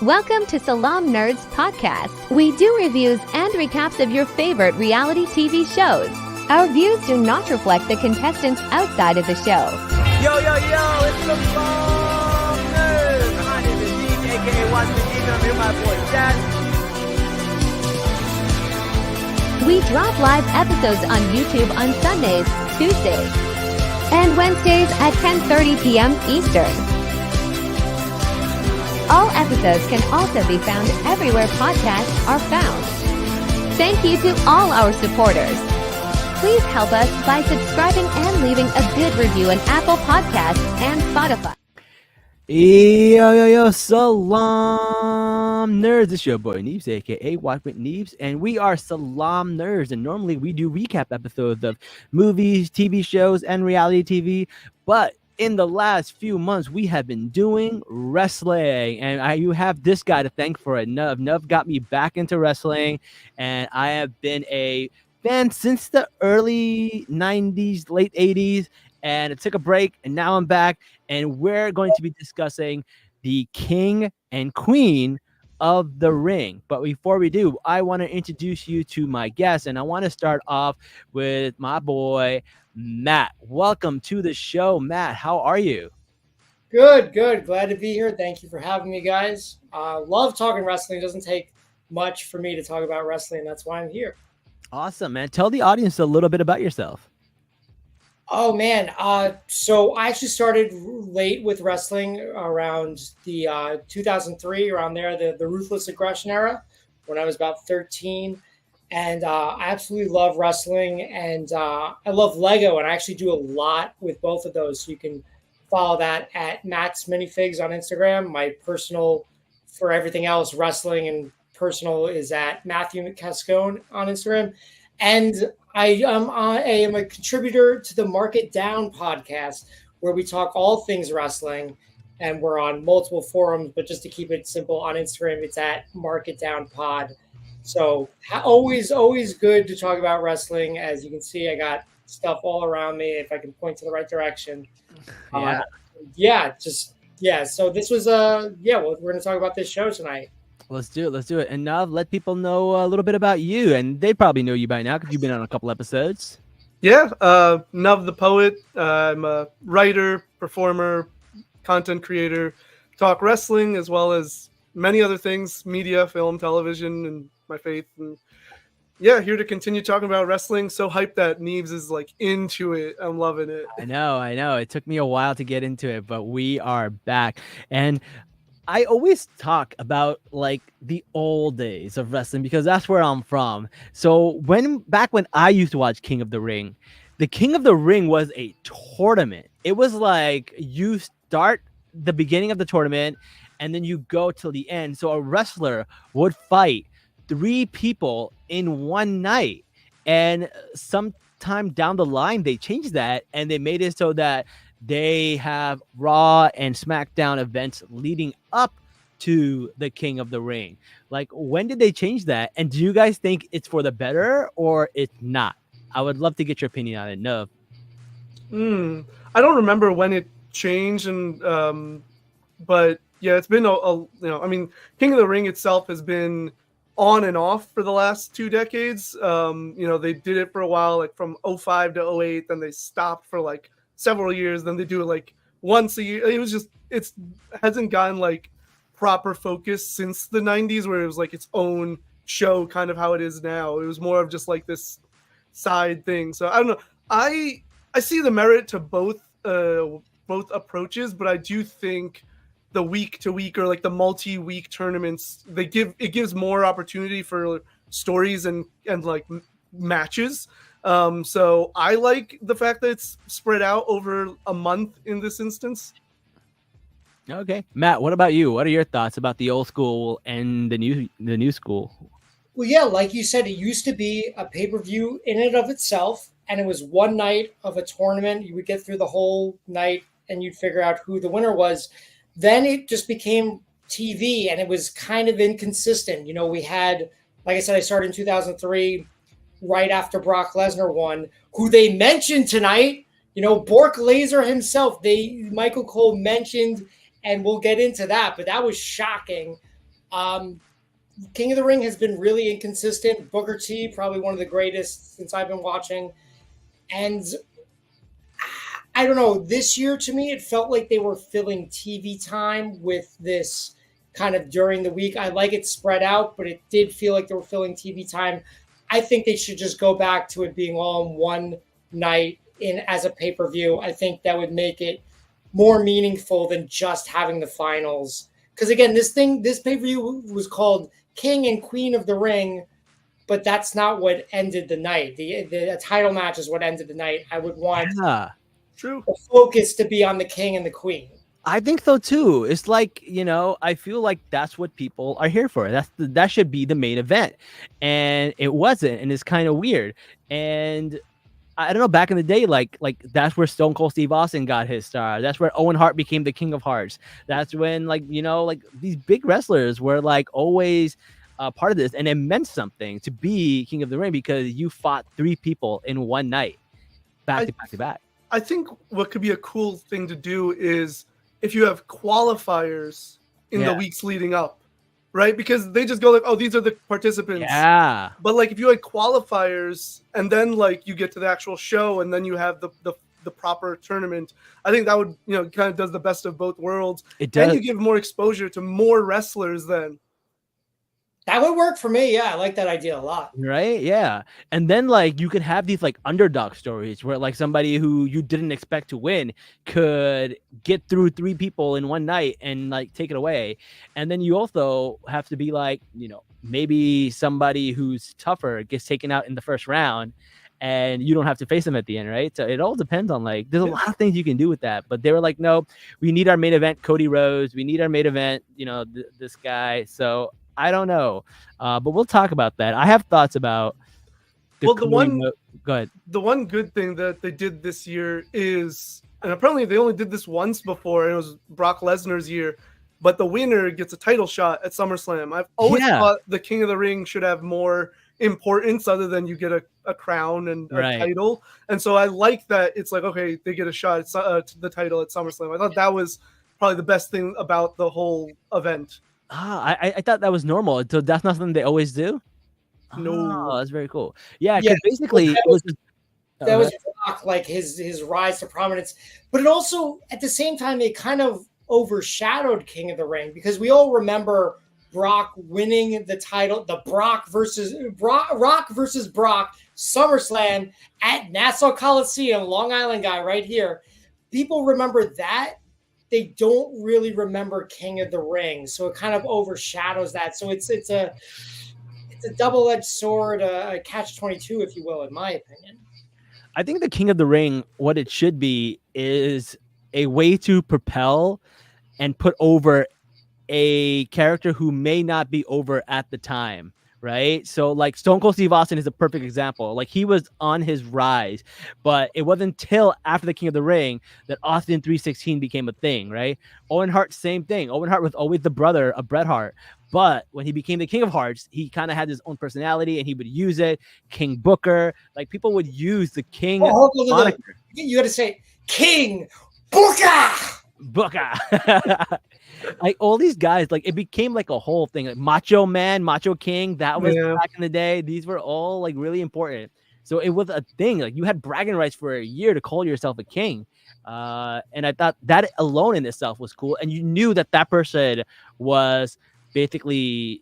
Welcome to Salaam Nerds Podcast. We do reviews and recaps of your favorite reality TV shows. Our views do not reflect the contestants outside of the show. Yo, it's Salaam Nerds. My name is Dean, aka Watchman Dean, and I'm here with my boy Chad. We drop live episodes on YouTube on Sundays, Tuesdays, and Wednesdays at 10:30 p.m. Eastern. All episodes can also be found everywhere podcasts are found. Thank you to all our supporters. Please help us by subscribing and leaving a good review on Apple Podcasts and Spotify. Yo, Salaam Nerds. It's your boy Neebs, aka Watchman Neebs, and we are Salaam Nerds. And normally we do recap episodes of movies, TV shows, and reality TV. But in the last few months, we have been doing wrestling, and you have this guy to thank for it. Nuv got me back into wrestling, and I have been a fan since the early 90s, late 80s, and it took a break, and now I'm back, and we're going to be discussing the king and queen of the ring. But before we do, I want to introduce you to my guest, and I want to start off with my boy Matt. Welcome to the show, Matt. How are you? Good. Glad to be here. Thank you for having me, guys. Love talking wrestling. It doesn't take much for me to talk about wrestling. That's why I'm here. Awesome, man. Tell the audience a little bit about yourself. Oh, man. So I actually started late with wrestling around the 2003, around there, the Ruthless Aggression era, when I was about 13. And I absolutely love wrestling, and I love Lego, and I actually do a lot with both of those. So you can follow that at Matt's Minifigs on Instagram. My personal, for everything else, wrestling and personal, is at Matthew McCascone on Instagram. And I am a contributor to the Mark It Down podcast, where we talk all things wrestling, and we're on multiple forums. But just to keep it simple, on Instagram, it's at Mark It Down Pod. So always good to talk about wrestling. As you can see, I got stuff all around me, if I can point to the right direction. So this was we're going to talk about this show tonight. Let's do it. And now let people know a little bit about you, and they probably know you by now because you've been on a couple episodes. Yeah, Nuv the Poet. I'm a writer, performer, content creator, talk wrestling as well as many other things, media, film, television, and my faith. And yeah, here to continue talking about wrestling. So hyped that Neebs is like into it. I'm loving it. I know. It took me a while to get into it, but we are back. And I always talk about like the old days of wrestling because that's where I'm from. So back when I used to watch King of the Ring, the King of the Ring was a tournament. It was like you start the beginning of the tournament and then you go till the end. So a wrestler would fight 3 people in one night, and sometime down the line they changed that and they made it so that they have Raw and SmackDown events leading up to the King of the Ring. Like, when did they change that? And do you guys think it's for the better or it's not? I would love to get your opinion on it. No. I don't remember when it changed, and but yeah, it's been King of the Ring itself has been on and off for the last 2 decades. They did it for a while, like from 05 to 08, then they stopped for like several years, then they do it like once a year. It hasn't gotten like proper focus since the 90s, where it was like its own show, kind of how it is now. It was more of just like this side thing. So I don't know. I see the merit to both approaches, but I do think the week to week or like the multi-week tournaments, it gives more opportunity for stories and like matches. So I like the fact that it's spread out over a month in this instance. Okay, Matt, what about you? What are your thoughts about the old school and the new school? Well, yeah, like you said, it used to be a pay-per-view in and of itself, and it was one night of a tournament. You would get through the whole night and you'd figure out who the winner was. Then it just became TV, and it was kind of inconsistent. We had, like I said, I started in 2003, right after Brock Lesnar won, who they mentioned tonight. Bork Laser himself, Michael Cole mentioned, and we'll get into that, but that was shocking. King of the Ring has been really inconsistent. Booker T, probably one of the greatest since I've been watching. And I don't know, this year to me, it felt like they were filling TV time with this kind of during the week. I like it spread out, but it did feel like they were filling TV time. I think they should just go back to it being all in one night in as a pay-per-view. I think that would make it more meaningful than just having the finals. Because again, this pay-per-view was called King and Queen of the Ring, but that's not what ended the night. The title match is what ended the night. I would want True. the focus to be on the King and the Queen. I think so too. It's like, I feel like that's what people are here for. That should be the main event. And it wasn't, and it's kind of weird. And I don't know, back in the day, like that's where Stone Cold Steve Austin got his star. That's where Owen Hart became the King of Hearts. That's when these big wrestlers were like always part of this, and it meant something to be King of the Ring because you fought 3 people in one night, back to back. I think what could be a cool thing to do is if you have qualifiers in the weeks leading up, right? Because they just go like, oh, these are the participants. Yeah. But like if you had qualifiers and then like you get to the actual show and then you have the proper tournament, I think that would, kind of does the best of both worlds. It does. And you give more exposure to more wrestlers then. That would work for me. Yeah, I like that idea a lot. Right? Yeah. And then like you could have these like underdog stories where like somebody who you didn't expect to win could get through 3 people in one night and like take it away. And then you also have to be like, maybe somebody who's tougher gets taken out in the first round and you don't have to face them at the end, right? So it all depends on like, there's a lot of things you can do with that. But they were like, no, we need our main event, Cody Rhodes. We need our main event, this guy. So I don't know, but we'll talk about that. I have thoughts about. Go ahead. The one good thing that they did this year is, and apparently they only did this once before, and it was Brock Lesnar's year, but the winner gets a title shot at SummerSlam. I've always thought the King of the Ring should have more importance other than you get a crown and a title. And so I like that it's like, okay, they get a shot at the title at SummerSlam. I thought that was probably the best thing about the whole event. I thought that was normal. So that's not something they always do? No. Oh, that's very cool. Yeah, because basically it was that was Brock, like his rise to prominence. But it also, at the same time, it kind of overshadowed King of the Ring because we all remember Brock winning the title, the Rock versus Brock SummerSlam at Nassau Coliseum, Long Island guy right here. People remember that. They don't really remember King of the Ring, so it kind of overshadows that. So it's a double-edged sword, a catch-22, if you will, in my opinion. I think the King of the Ring, what it should be, is a way to propel and put over a character who may not be over at the time. Right. So like Stone Cold Steve Austin is a perfect example. Like he was on his rise, but it wasn't until after the King of the Ring that Austin 316 became a thing. Right. Owen Hart, same thing. Owen Hart was always the brother of Bret Hart. But when he became the King of Hearts, he kind of had his own personality and he would use it. King Booker, like people would use the King. Moniker. You got to say King Booker. Like all these guys, like it became like a whole thing. Like Macho Man, Macho King, that was back in the day. These were all like really important. So it was a thing. Like you had bragging rights for a year to call yourself a king. And I thought that alone in itself was cool. And you knew that person was basically,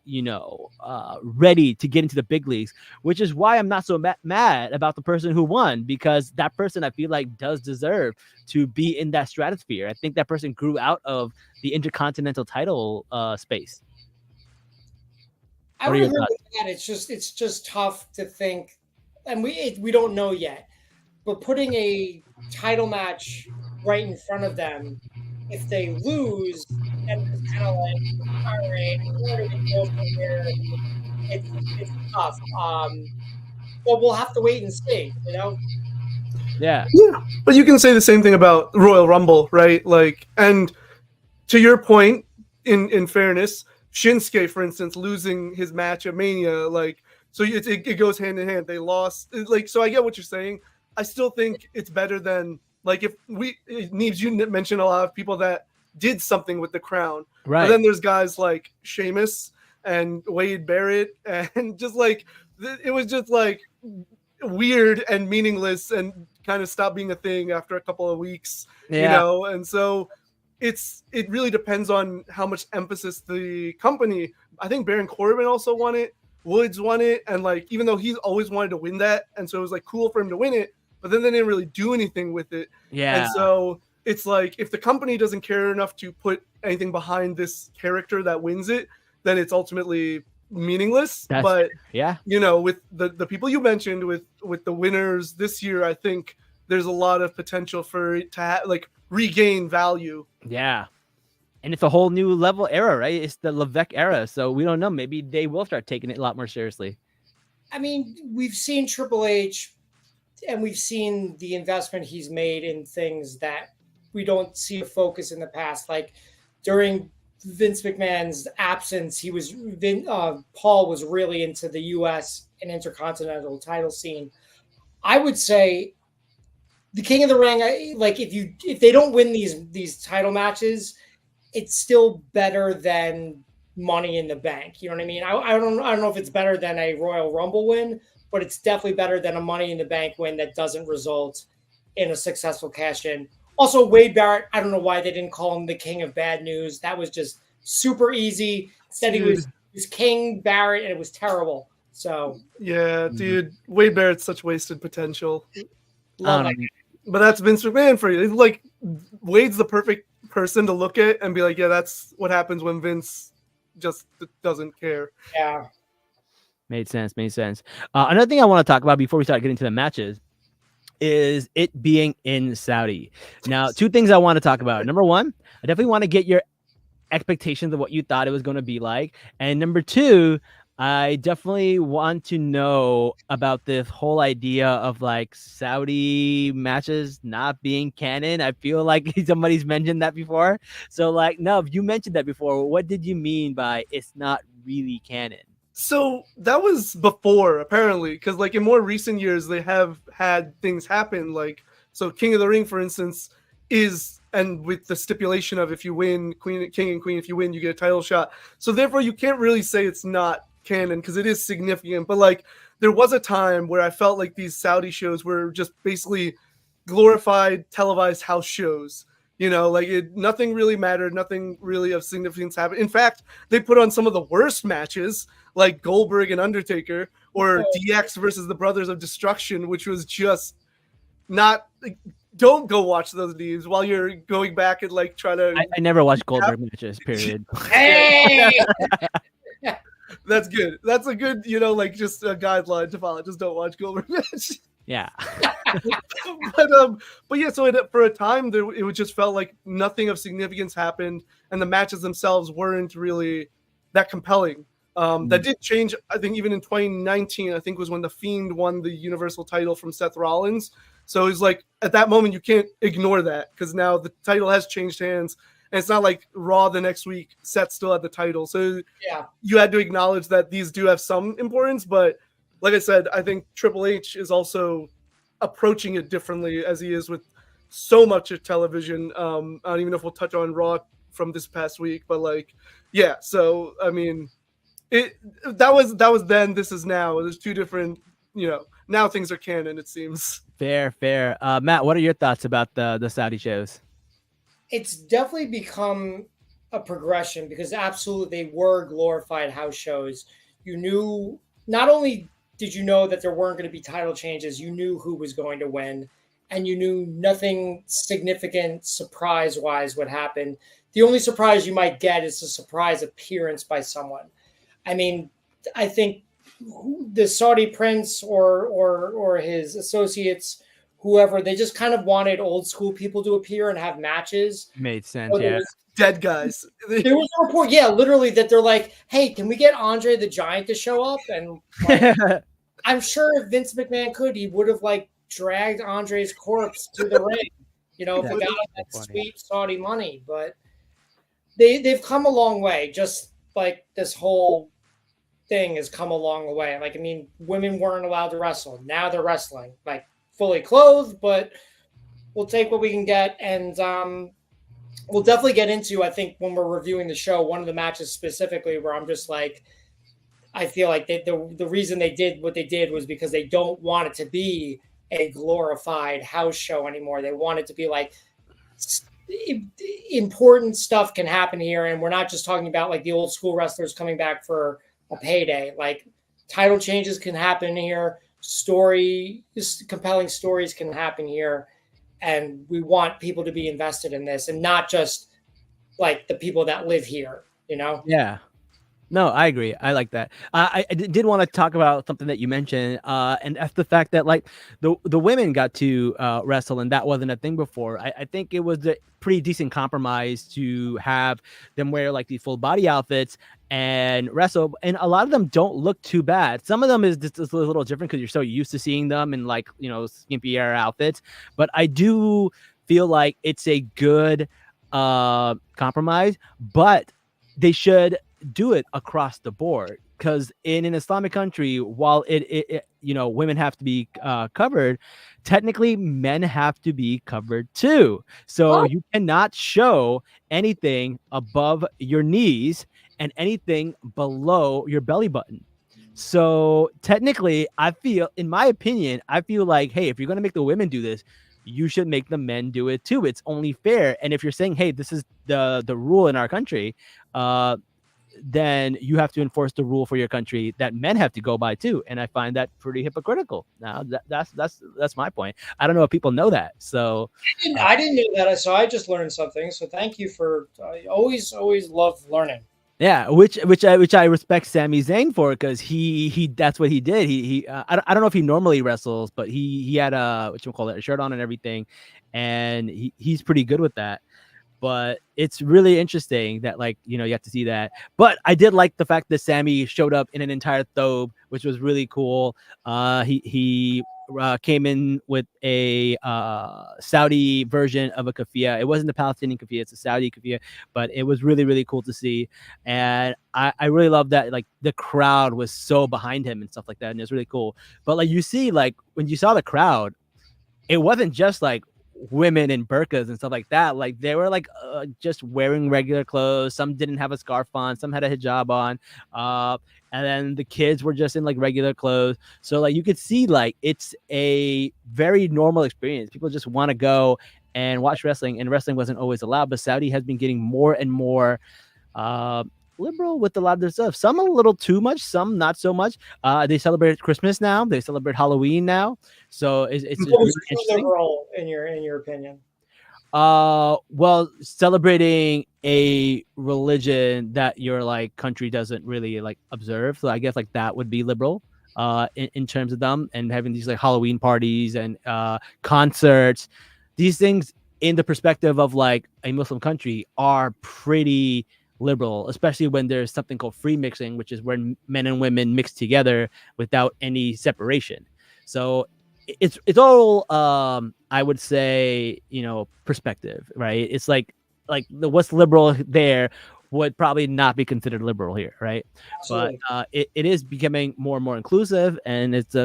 ready to get into the big leagues, which is why I'm not so mad about the person who won, because that person I feel like does deserve to be in that stratosphere. I think that person grew out of the intercontinental title space. I would agree with that. It's just tough to think, and we don't know yet, but putting a title match right in front of them, if they lose, then it's kind of like, all right, where do we go from here? It's tough. But we'll have to wait and see, Yeah. But you can say the same thing about Royal Rumble, right? Like, and to your point, in fairness, Shinsuke, for instance, losing his match at Mania, like, so it goes hand in hand. They lost, like, so I get what you're saying. I still think it's better than, like, if Neebs, you mentioned a lot of people that did something with the crown. Right. But then there's guys like Sheamus and Wade Barrett, and just like it was just like weird and meaningless and kind of stopped being a thing after a couple of weeks, and so it really depends on how much emphasis the company. I think Baron Corbin also won it, Woods won it, and like even though he's always wanted to win that, and so it was like cool for him to win it, but then they didn't really do anything with it. And so it's like if the company doesn't care enough to put anything behind this character that wins it, then it's ultimately meaningless. But with the people you mentioned, with the winners this year, I think there's a lot of potential for it to like regain value. Yeah. And it's a whole new level era, right? It's the Levesque era. So we don't know. Maybe they will start taking it a lot more seriously. I mean, we've seen Triple H and we've seen the investment he's made in things that we don't see a focus in the past. Like during Vince McMahon's absence, Paul was really into the U.S. and intercontinental title scene. I would say the King of the Ring, like if they don't win these title matches, it's still better than Money in the Bank. You know what I mean? I don't know if it's better than a Royal Rumble win, but it's definitely better than a Money in the Bank win that doesn't result in a successful cash in. Also, Wade Barrett, I don't know why they didn't call him the King of Bad News. That was just super easy. Instead, he was King Barrett, and it was terrible. So yeah, dude, Wade Barrett's such wasted potential. Love it. But that's Vince McMahon for you. It's like Wade's the perfect person to look at and be like, yeah, that's what happens when Vince just doesn't care. Yeah. Made sense. Another thing I want to talk about before we start getting to the matches is it being in Saudi. Now, two things I want to talk about. Number one, I definitely want to get your expectations of what you thought it was going to be like. And number two, I definitely want to know about this whole idea of like Saudi matches not being canon. I feel like somebody's mentioned that before. So like, no, you mentioned that before. What did you mean by it's not really canon? So that was before, apparently, because like in more recent years, they have had things happen. Like, so King of the Ring, for instance, and with the stipulation of if you win, King and Queen, if you win, you get a title shot. So therefore, you can't really say it's not canon because it is significant. But like, there was a time where I felt like these Saudi shows were just basically glorified televised house shows. Like nothing really mattered. Nothing really of significance happened. In fact, they put on some of the worst matches, like Goldberg and Undertaker, or DX versus the Brothers of Destruction, which was just not. Don't go watch those names while you're going back and like try to. I never watched Goldberg matches. Period. Hey. That's good. That's a good, like just a guideline to follow. Just don't watch Goldberg matches. Yeah. but yeah, so for a time there, it just felt like nothing of significance happened, and the matches themselves weren't really that compelling. That did change, I think, even in 2019. I think was when The Fiend won the Universal title from Seth Rollins. So it's like at that moment you can't ignore that because now the title has changed hands, and it's not like Raw the next week Seth still had the title. So yeah, you had to acknowledge that these do have some importance, but. Like I said, I think Triple H is also approaching it differently as he is with so much of television. I don't even know if we'll touch on Raw from this past week, but like, yeah. So I mean, that was then. This is now. There's two different. Now things are canon. It seems fair. Matt, what are your thoughts about the Saudi shows? It's definitely become a progression because absolutely they were glorified house shows. You knew not only. Did you know that there weren't going to be title changes? You knew who was going to win, and you knew nothing significant surprise-wise would happen. The only surprise you might get is a surprise appearance by someone. I mean, I think the Saudi prince or his associates, whoever, they just kind of wanted old school people to appear and have matches. Made sense, yeah. Dead guys. There was a report, literally, that they're like, hey, can we get Andre the Giant to show up? And like, I'm sure if Vince McMahon could, he would have like dragged Andre's corpse to the ring, if he got that sweet Saudi money. But they've come a long way. Just like this whole thing has come a long way. Like, I mean, women weren't allowed to wrestle. Now they're wrestling, like fully clothed, but we'll take what we can get. And we'll definitely get into, I think, when we're reviewing the show, one of the matches specifically where I'm just like, I feel like the reason they did what they did was because they don't want it to be a glorified house show anymore. They want it to be like important stuff can happen here, and we're not just talking about like the old school wrestlers coming back for a payday. Like title changes can happen here, compelling stories can happen here, and we want people to be invested in this and not just like the people that live here, you know? Yeah. No, I agree. I like that. I did want to talk about something that you mentioned, and that's the fact that like the women got to wrestle, and that wasn't a thing before. I think it was a pretty decent compromise to have them wear like these full body outfits and wrestle, and a lot of them don't look too bad. Some of them is just a little different because you're so used to seeing them in like skimpier outfits, but I do feel like it's a good compromise, but they should do it across the board, because in an Islamic country, while it women have to be covered, technically men have to be covered too. So you cannot show anything above your knees and anything below your belly button. So technically, in my opinion, I feel like, hey, if you're going to make the women do this, you should make the men do it too. It's only fair. And if you're saying, hey, this is the rule in our country, then you have to enforce the rule for your country that men have to go by too. And I find that pretty hypocritical. Now that's my point. I don't know if people know that. So I didn't know that. So I just learned something. So thank you for always love learning. Yeah, which I respect Sami Zayn for, because he that's what he did. I don't know if he normally wrestles, but he had a shirt on and everything, and he's pretty good with that. But it's really interesting that you have to see that. But I did like the fact that Sammy showed up in an entire thobe, which was really cool. He came in with a Saudi version of a keffiyeh. It wasn't the Palestinian keffiyeh, it's a Saudi keffiyeh, but it was really, really cool to see. And I really love that the crowd was so behind him and stuff like that, and it was really cool. But you see, when you saw the crowd, it wasn't just women in burqas and stuff like that. They were just wearing regular clothes. Some didn't have a scarf on, some had a hijab on, and then the kids were just in regular clothes. So you could see it's a very normal experience. People just want to go and watch wrestling, and wrestling wasn't always allowed, but Saudi has been getting more and more liberal with a lot of their stuff. Some a little too much, some not so much. They celebrate Christmas now, they celebrate Halloween now, so it's really interesting. Liberal in your opinion? Well, celebrating a religion that your country doesn't really observe, so I guess that would be liberal in terms of them, and having these Halloween parties and concerts. These things in the perspective of a Muslim country are pretty liberal, especially when there's something called free mixing, which is where men and women mix together without any separation. So it's all I would say, perspective, right? It's what's liberal there would probably not be considered liberal here, right? Absolutely. But it is becoming more and more inclusive, and it's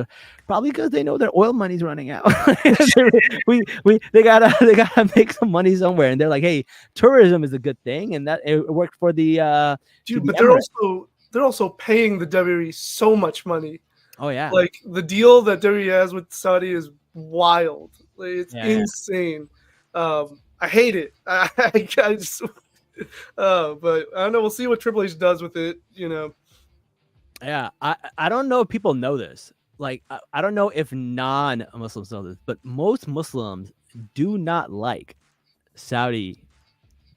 probably because they know their oil money's running out. they gotta make some money somewhere, and they're like, hey, tourism is a good thing, and that it worked for the dude. But they're also paying the WWE so much money. Oh yeah, the deal that WWE has with Saudi is wild. It's insane. I hate it. I just. But I don't know. We'll see what Triple H does with it. Yeah, I don't know if people know this. I don't know if non-Muslims know this, but most Muslims do not like Saudi.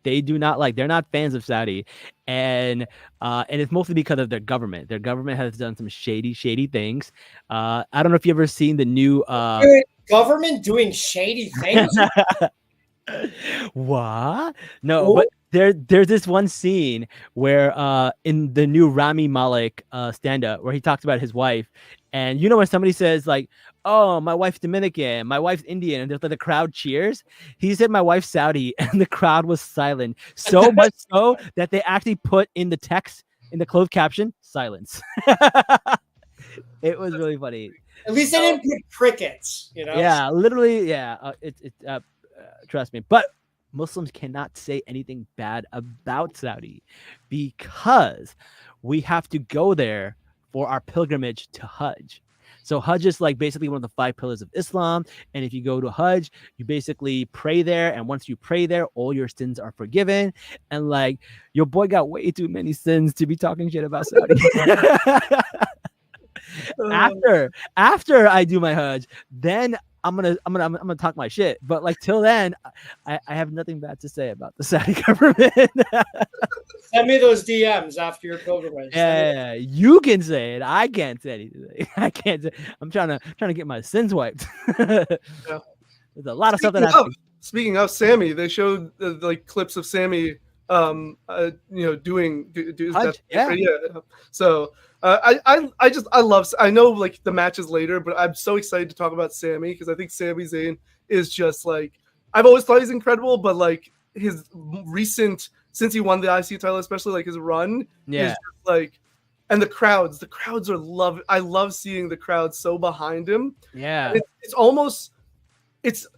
They do not like. They're not fans of Saudi, and it's mostly because of their government. Their government has done some shady things. I don't know if you ever seen the new government doing shady things. What? No, but there's this one scene where in the new Rami Malek stand-up where he talks about his wife, and when somebody says oh, my wife's Dominican, my wife's Indian, and the crowd cheers, he said my wife's Saudi, and the crowd was silent, so much so that they actually put in the text in the closed caption silence. It was really funny. At least they didn't put crickets, Yeah, literally, yeah. Trust me. But Muslims cannot say anything bad about Saudi because we have to go there for our pilgrimage to Hajj. So Hajj is like basically one of the 5 pillars of Islam. And if you go to Hajj, you basically pray there. And once you pray there, all your sins are forgiven. And like your boy got way too many sins to be talking shit about Saudi. after I do my Hajj, then I'm gonna talk my shit. But like till then, I have nothing bad to say about the Saudi government. Send me those DMs after your pilgrimage. Yeah, you can say it. I can't say anything. I can't say. I'm trying to get my sins wiped. Yeah. There's a lot of stuff that happens. Speaking of Sammy, they showed like clips of Sammy, doing Hajj, yeah. So I know like the matches later, but I'm so excited to talk about Sammy because I think Sami Zayn is just like, I've always thought he's incredible, but like his recent, since he won the IC title, especially like his run, is just like, and the crowds are I love seeing the crowd so behind him. Yeah, it's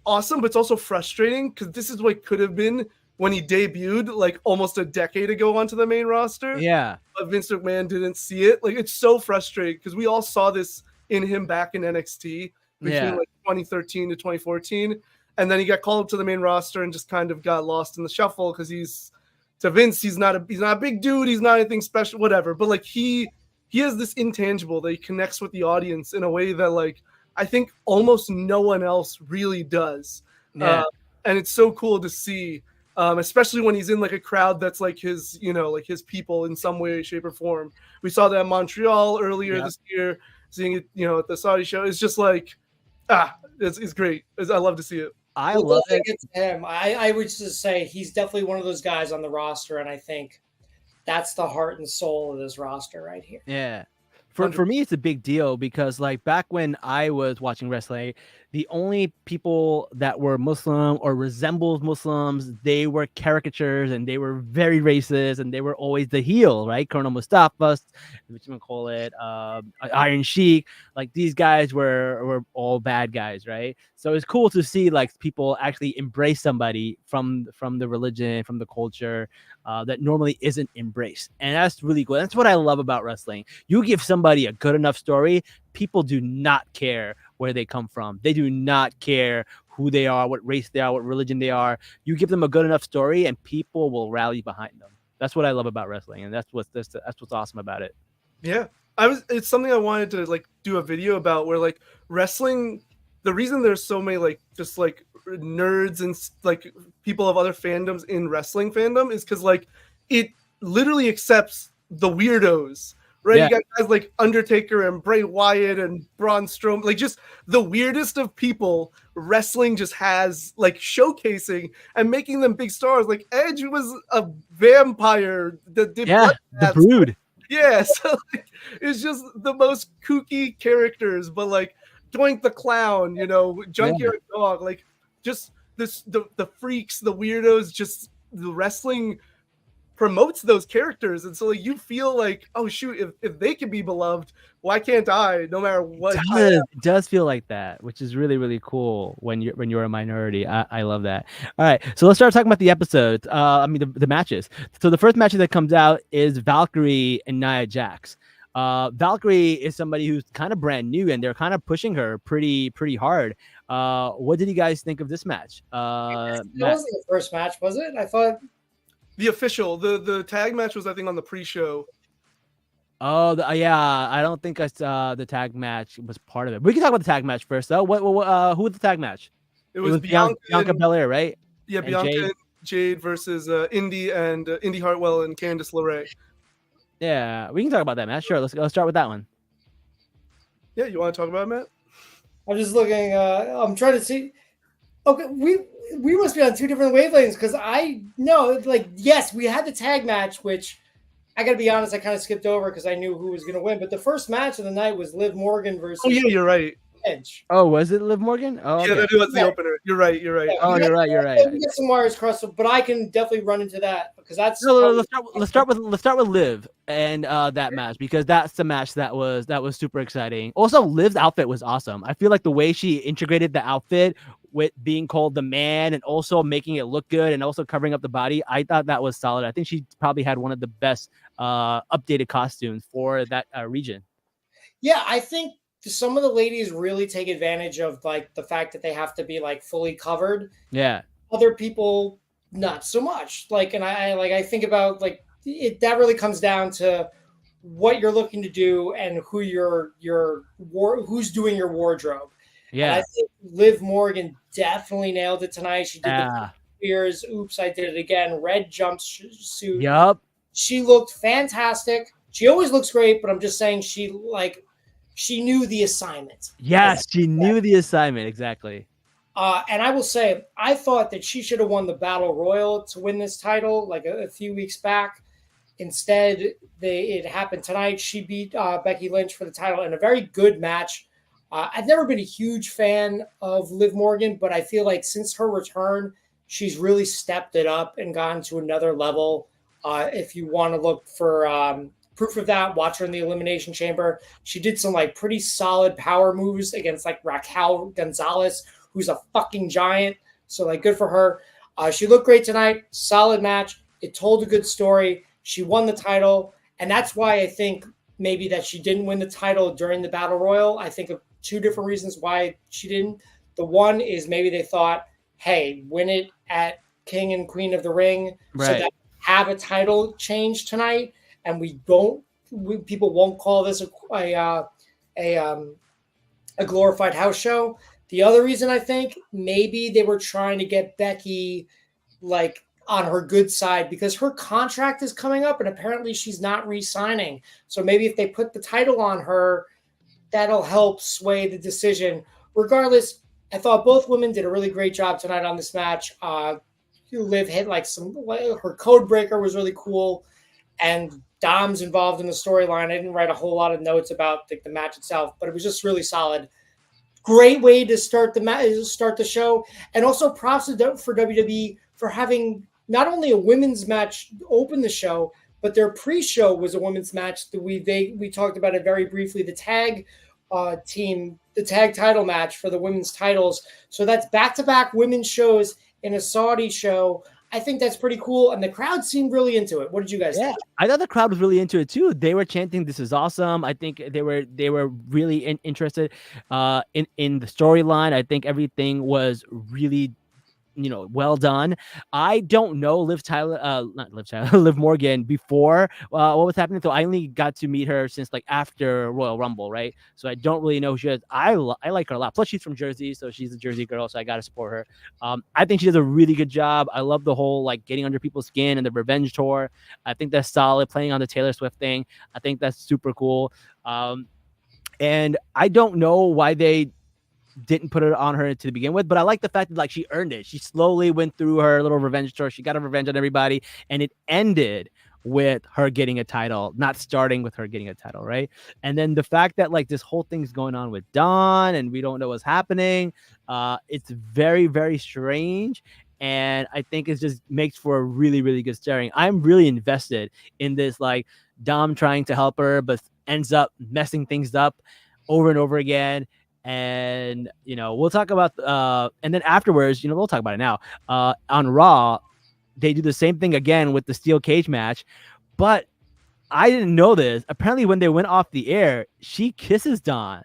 awesome, but it's also frustrating because this is what could have been when he debuted like almost a decade ago onto the main roster. Yeah, but Vince McMahon didn't see it. Like, it's so frustrating because we all saw this in him back in NXT between like 2013 to 2014, and then he got called up to the main roster and just kind of got lost in the shuffle because to Vince, he's not a big dude, he's not anything special, whatever. But like he has this intangible that he connects with the audience in a way that like I think almost no one else really does. Yeah. And it's so cool to see, especially when he's in like a crowd that's like his, like his people in some way, shape, or form. We saw that in Montreal earlier this year, seeing it, at the Saudi show. It's just like, it's great. I love to see it. I love it. It's him. I would just say he's definitely one of those guys on the roster, and I think that's the heart and soul of this roster right here. Yeah. For me, it's a big deal because like back when I was watching wrestling, the only people that were Muslim or resembled Muslims, they were caricatures and they were very racist and they were always the heel, right? Colonel Mustafa, which you call it, Iron Sheik. Like these guys were all bad guys, right? So it's cool to see like people actually embrace somebody from the religion, from the culture that normally isn't embraced, and that's really cool. That's what I love about wrestling. You give somebody a good enough story, people do not care where they come from. They do not care who they are, what race they are, what religion they are. You give them a good enough story, and people will rally behind them. That's what I love about wrestling, and that's what's awesome about it. Yeah, it's something I wanted to like do a video about, where like wrestling, the reason there's so many like just like nerds and like people of other fandoms in wrestling fandom is because like it literally accepts the weirdos, right? Yeah. You got guys like Undertaker and Bray Wyatt and Braun Strowman, like just the weirdest of people. Wrestling just has like showcasing and making them big stars. Like Edge was a vampire that did the Brood. Yeah, so like, it's just the most kooky characters, but like Doink the Clown, Junkyard Dog, like just the freaks, the weirdos, just the wrestling promotes those characters, and so like you feel like, oh shoot, if they can be beloved, why can't I? No matter what, it does feel like that, which is really really cool when you're a minority. I love that. All right, so let's start talking about the episodes. The matches. So the first match that comes out is Valkyrie and Nia Jax. Valkyrie is somebody who's kind of brand new, and they're kind of pushing her pretty hard. What did you guys think of this match? That wasn't the first match, was it? I thought the official, the tag match was, I think, on the pre-show. Oh, I don't think the tag match was part of it. We can talk about the tag match first, though. Who was the tag match? It was Bianca Belair, right? Yeah, and Bianca and Jade versus Indy and Indy Hartwell and Candice LeRae. Yeah, we can talk about that match. Sure, let's start with that one. Yeah, you want to talk about it, Matt? I'm just looking. I'm trying to see. Okay, we must be on two different wavelengths, because I know, like, yes, we had the tag match, which I got to be honest, I kind of skipped over because I knew who was going to win. But the first match of the night was Liv Morgan versus. Oh yeah, you're right. Edge. Oh, was it Liv Morgan? Oh, okay. Yeah, that was the opener. You're right. You're right. Yeah, oh, you're right. You're right. We get some wires crossed, but I can definitely run into that because that's. No, let's start with Liv and that match, because that's the match that was super exciting. Also, Liv's outfit was awesome. I feel like the way she integrated the outfit with being called the man and also making it look good and also covering up the body. I thought that was solid. I think she probably had one of the best updated costumes for that region. Yeah, I think some of the ladies really take advantage of like the fact that they have to be like fully covered. Yeah. Other people not so much. Like, and I think about like it that really comes down to what you're looking to do and who who's doing your wardrobe. And I Yeah. think Liv Morgan definitely nailed it tonight. She did the Yeah. spears. Oops, I did it again. Red jumpsuit. Yup. She looked fantastic. She always looks great, but I'm just saying she knew the assignment. Yes, she knew the assignment exactly. And I will say, I thought that she should have won the Battle Royal to win this title like a few weeks back. Instead, it happened tonight. She beat Becky Lynch for the title in a very good match. I've never been a huge fan of Liv Morgan, but I feel like since her return, she's really stepped it up and gone to another level. If you want to look for proof of that, watch her in the Elimination Chamber. She did some like pretty solid power moves against like Raquel Gonzalez, who's a fucking giant. So like good for her. She looked great tonight. Solid match. It told a good story. She won the title. And that's why I think maybe that she didn't win the title during the Battle Royal. I think of two different reasons why she didn't. The one is maybe they thought, hey, win it at King and Queen of the Ring. Right. So that have a title change tonight. And people won't call this a glorified house show. The other reason I think maybe they were trying to get Becky like on her good side because her contract is coming up and apparently she's not re-signing. So maybe if they put the title on her, that'll help sway the decision. Regardless, I thought both women did a really great job tonight on this match. Liv hit like her code breaker was really cool, and Dom's involved in the storyline. I didn't write a whole lot of notes about the match itself, but it was just really solid. Great way to start the show, and also props for WWE for having not only a women's match open the show, but their pre-show was a women's match that we talked about it very briefly. The tag team, the tag title match for the women's titles. So that's back-to-back women's shows in a Saudi show. I think that's pretty cool, and the crowd seemed really into it. What did you guys think? I thought the crowd was really into it too. They were chanting, "This is awesome!" I think they were really interested in the storyline. I think everything was really well done. I don't know Liv Morgan before what was happening. So I only got to meet her since like after Royal Rumble, right? So I don't really know who she is. I like her a lot. Plus she's from Jersey, so she's a Jersey girl, so I got to support her. I think she does a really good job. I love the whole like getting under people's skin and the revenge tour. I think that's solid. Playing on the Taylor Swift thing, I think that's super cool. And I don't know why they didn't put it on her to begin with, but I like the fact that like she earned it. She slowly went through her little revenge tour. She got a revenge on everybody, and it ended with her getting a title, not starting with her getting a title, right? And then the fact that like this whole thing's going on with Dawn and we don't know what's happening, it's very, very strange. And I think it just makes for a really, really good staring. I'm really invested in this, like Dom trying to help her, but ends up messing things up over and over again. And we'll talk about and then afterwards, we'll talk about it now. On Raw, they do the same thing again with the steel cage match, but I didn't know this. Apparently, when they went off the air, she kisses Dawn.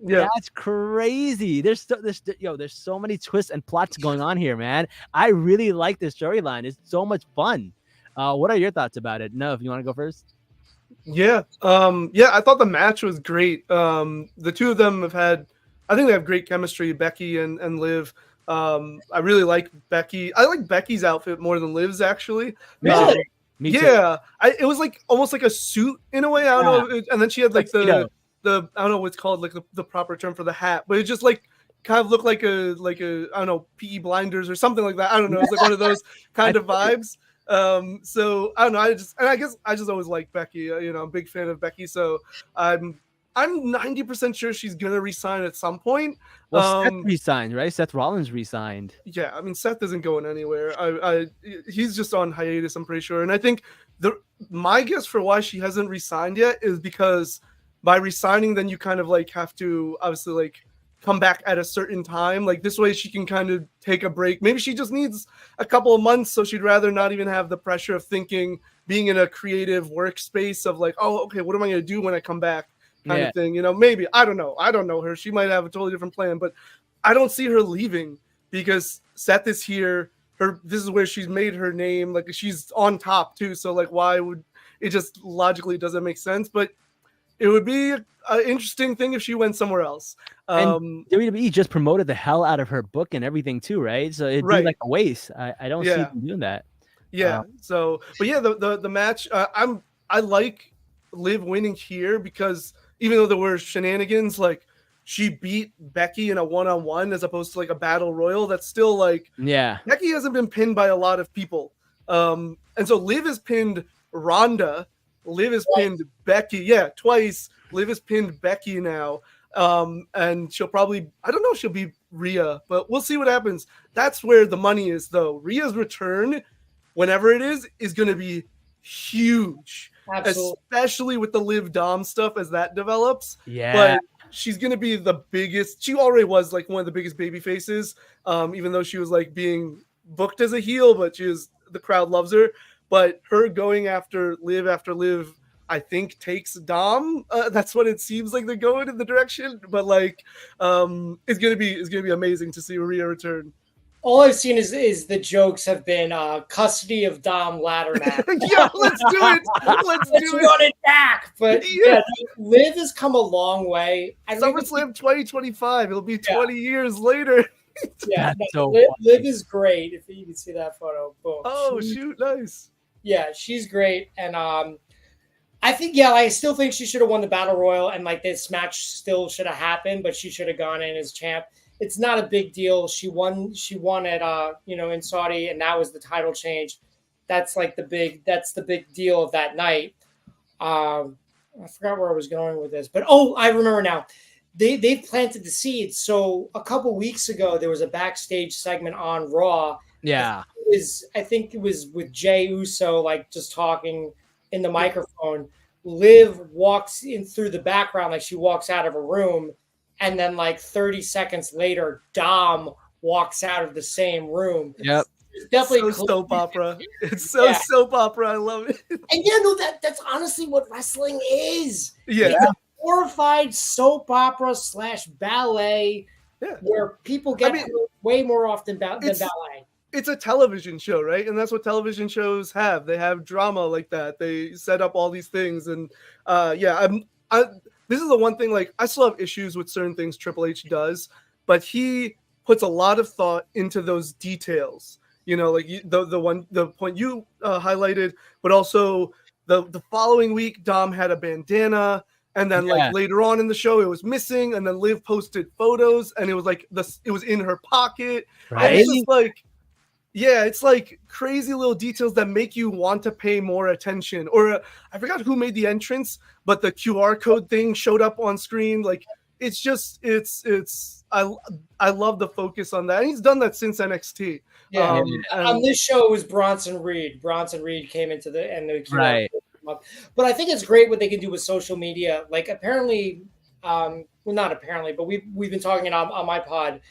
Yeah, that's crazy. There's so many twists and plots going on here, man. I really like this storyline. It's so much fun. What are your thoughts about it? No, if you want to go first. Yeah. I thought the match was great. The two of them I think they have great chemistry, Becky and Liv. I really like Becky. I like Becky's outfit more than Liv's, actually. Really? Me too. Yeah. It was like almost like a suit in a way. I don't know. And then she had like the I don't know what's called, like the proper term for the hat, but it just like kind of looked like a I don't know, PE blinders or something like that. I don't know. It's like one of those kind of vibes. So I don't know. I guess I just always like Becky. I'm a big fan of Becky. So I'm 90% sure she's gonna resign at some point. Well, Seth resigned, right? Seth Rollins resigned. Yeah, I mean Seth isn't going anywhere. He's just on hiatus, I'm pretty sure. And I think my guess for why she hasn't resigned yet is because by resigning, then you kind of like have to obviously like come back at a certain time. Like this way she can kind of take a break. Maybe she just needs a couple of months, so she'd rather not even have the pressure of thinking, being in a creative workspace of like, oh, okay, what am I going to do when I come back kind of thing. Maybe, I don't know her. She might have a totally different plan, but I don't see her leaving because Seth is here. This is where she's made her name. Like she's on top too. So like, why would it just logically doesn't make sense? But it would be an interesting thing if she went somewhere else. And WWE just promoted the hell out of her book and everything too, right? So it'd be like a waste. I don't see them doing that. Yeah. But yeah, the match. I like Liv winning here because even though there were shenanigans, like she beat Becky in a one-on-one as opposed to like a battle royal. That's still like, Becky hasn't been pinned by a lot of people. And so Liv has pinned Ronda. Liv has pinned Becky. Twice. Liv has pinned Becky now. And she'll probably, I don't know if she'll be Rhea, but we'll see what happens. That's where the money is though. Rhea's return, whenever it is going to be huge. Absolutely. Especially with the Liv Dom stuff as that develops. But she's going to be the biggest. She already was like one of the biggest baby faces, even though she was like being booked as a heel, but the crowd loves her. But her going after Liv, I think takes Dom. That's what it seems like they're going in the direction. But like, it's gonna be amazing to see Rhea return. All I've seen is the jokes have been custody of Dom ladder match. Yeah, let's do it. Let's run it back. But Liv has come a long way. SummerSlam 2025. It'll be 20 years later. Liv is great. If you can see that photo, boom. Oh, shoot, nice. Yeah, she's great, and I think I still think she should have won the Battle Royal, and like this match still should have happened, but she should have gone in as champ. It's not a big deal. She won at in Saudi, and that was the title change. That's like the big deal of that night. I forgot where I was going with this, but I remember now. They've planted the seeds. So a couple weeks ago, there was a backstage segment on Raw. Yeah. I think it was with Jey Uso, like just talking in the microphone. Liv walks in through the background, like she walks out of a room. And then like 30 seconds later, Dom walks out of the same room. Yep. It's definitely so soap opera. It's so soap opera. I love it. And that's honestly what wrestling is. Yeah. It's a glorified soap opera / ballet where people get way more often than ballet. It's a television show, right? And that's what television shows have. They have drama like that. They set up all these things. And this is the one thing, like, I still have issues with certain things Triple H does, but he puts a lot of thought into those details. Like the point you highlighted, but also the following week, Dom had a bandana. And then like later on in the show, it was missing. And then Liv posted photos and it was like it was in her pocket. Right. And it's just like, it's like crazy little details that make you want to pay more attention. Or I forgot who made the entrance, but the QR code thing showed up on screen. Like it's just I love the focus on that. And he's done that since NXT. Yeah. On this show it was Bronson Reed. Bronson Reed came into the QR code. But I think it's great what they can do with social media. Like apparently, not apparently, but we've been talking on my pod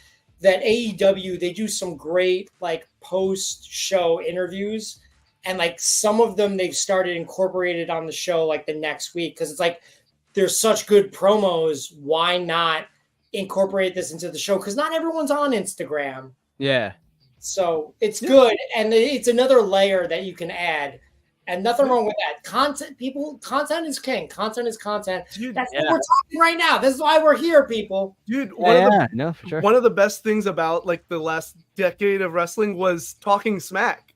that AEW, they do some great like post-show interviews, and like some of them they've started incorporated on the show like the next week because it's like there's such good promos. Why not incorporate this into the show? Because not everyone's on Instagram. Yeah. So it's good, and it's another layer that you can add. And nothing wrong with that. Content is king. Content is content. Dude, that's what we're talking right now. This is why we're here, people. Dude, for sure. One of the best things about like the last decade of wrestling was talking smack.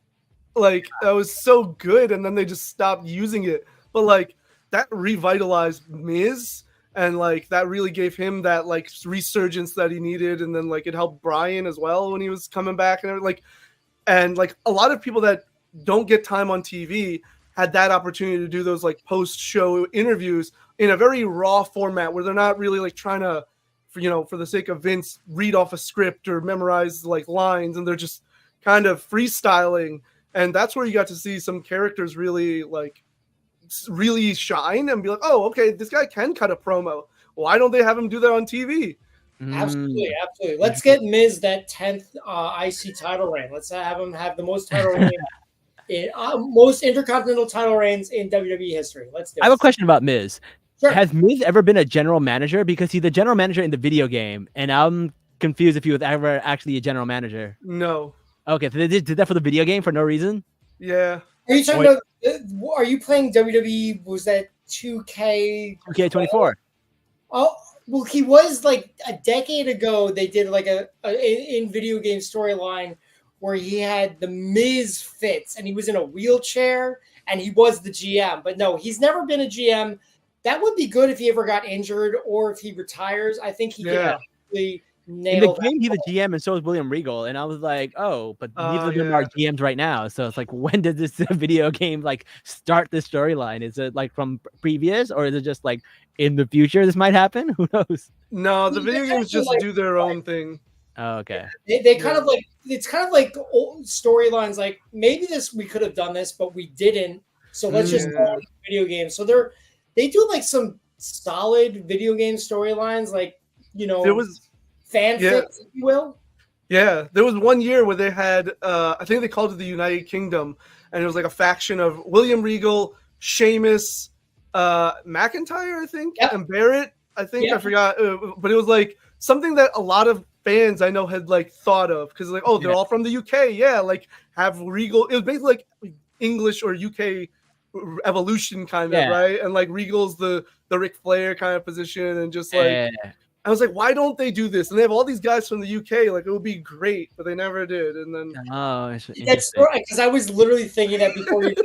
Like that was so good, and then they just stopped using it. But like that revitalized Miz, and like that really gave him that like resurgence that he needed, and then like it helped Bryan as well when he was coming back and like a lot of people that don't get time on TV had that opportunity to do those like post-show interviews in a very raw format where they're not really like trying to, for the sake of Vince, read off a script or memorize like lines, and they're just kind of freestyling. And that's where you got to see some characters really shine and be like, oh, okay, this guy can cut a promo. Why don't they have him do that on TV? Absolutely, absolutely. Let's get Miz that 10th IC title reign. Let's have him have the most title reign, most intercontinental title reigns in WWE history. Let's do it. I have a question about Miz. Sure. Has Miz ever been a general manager? Because he's the general manager in the video game, and I'm confused if he was ever actually a general manager. No. Okay, so they did that for the video game for no reason? Yeah. Are you talking about? Are you playing WWE? Was that 2K? 2K24. Oh, well, he was like a decade ago. They did like a in video game storyline where he had the Miz fits, and he was in a wheelchair, and he was the GM. But no, he's never been a GM. That would be good if he ever got injured or if he retires. I think he could actually nail in the game. He's a GM, and so is William Regal. And I was like, oh, but neither of them are GMs right now. So it's like, when did this video game like start this storyline? Is it like from previous, or is it just like in the future this might happen? Who knows? No, the video games just do their own thing. Oh, okay. They kind of like, it's kind of like old storylines. Like, maybe we could have done this, but we didn't. So let's just go on video games. So they do like some solid video game storylines, like, there was fanfics, if you will. Yeah, there was one year where they had, I think they called it the United Kingdom, and it was like a faction of William Regal, Sheamus, McIntyre, I think, and Barrett, I think, I forgot, but it was like something that a lot of fans I know had like thought of, because like, oh, they're all from the UK, like have Regal. It was basically like English or UK evolution kind of, right? And like Regal's the Ric Flair kind of position, and just like I was like, why don't they do this? And they have all these guys from the UK, like it would be great, but they never did. And then that's right, because I was literally thinking that before we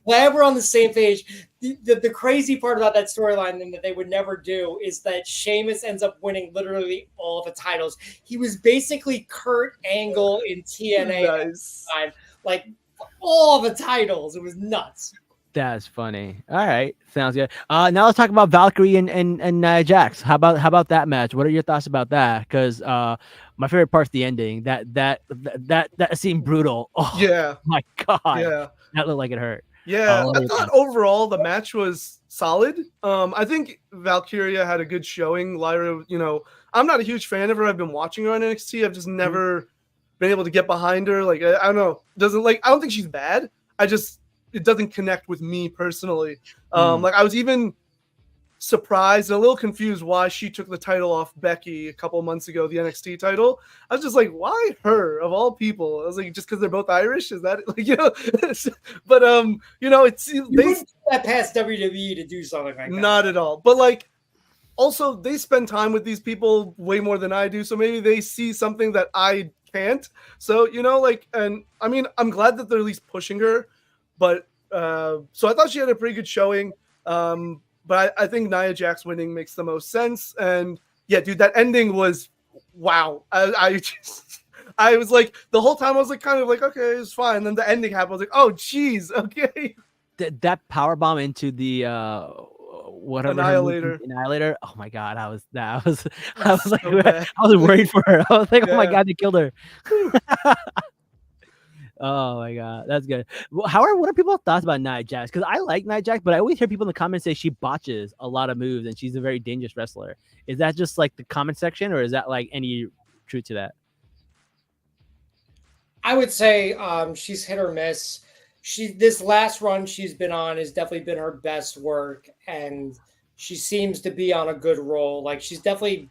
glad we're on the same page. The crazy part about that storyline and that they would never do is that Sheamus ends up winning literally all the titles. He was basically Kurt Angle in TNA at the time, like all the titles. It was nuts. That's funny. All right, sounds good. Now let's talk about Valkyrie and Nia Jax. How about that match? What are your thoughts about that? Because my favorite part's the ending. That seemed brutal. Oh, yeah, my God. Yeah, that looked like it hurt. Yeah, I thought overall the match was solid. I think Valkyria had a good showing. Lyra, I'm not a huge fan of her. I've been watching her on NXT. I've just never been able to get behind her. Like, I don't know. I don't think she's bad. It doesn't connect with me personally. Like, I was even surprised and a little confused why she took the title off Becky a couple of months ago, the NXT title. I was just like, why her of all people? I was like, just because they're both Irish? Is that like, but it's they wouldn't put that past WWE to do something like that. Not at all. But like, also they spend time with these people way more than I do, so maybe they see something that I can't. So and I mean, I'm glad that they're at least pushing her. But so I thought she had a pretty good showing. But I think Nia Jax winning makes the most sense. And yeah, dude, that ending was wow. I was like, the whole time I was like, kind of like, okay, it's fine. And then the ending happened. I was like, oh, geez, okay. That power bomb into the whatever Annihilator. Oh my God, I was like, so I was worried for her. I was like, oh my God, they killed her. Oh my God, that's good. Well, what are people's thoughts about Nia Jax? Because I like Nia Jax, but I always hear people in the comments say she botches a lot of moves and she's a very dangerous wrestler. Is that just like the comment section, or is that like any truth to that? I would say she's hit or miss. This last run she's been on has definitely been her best work, and she seems to be on a good roll. Like, she's definitely.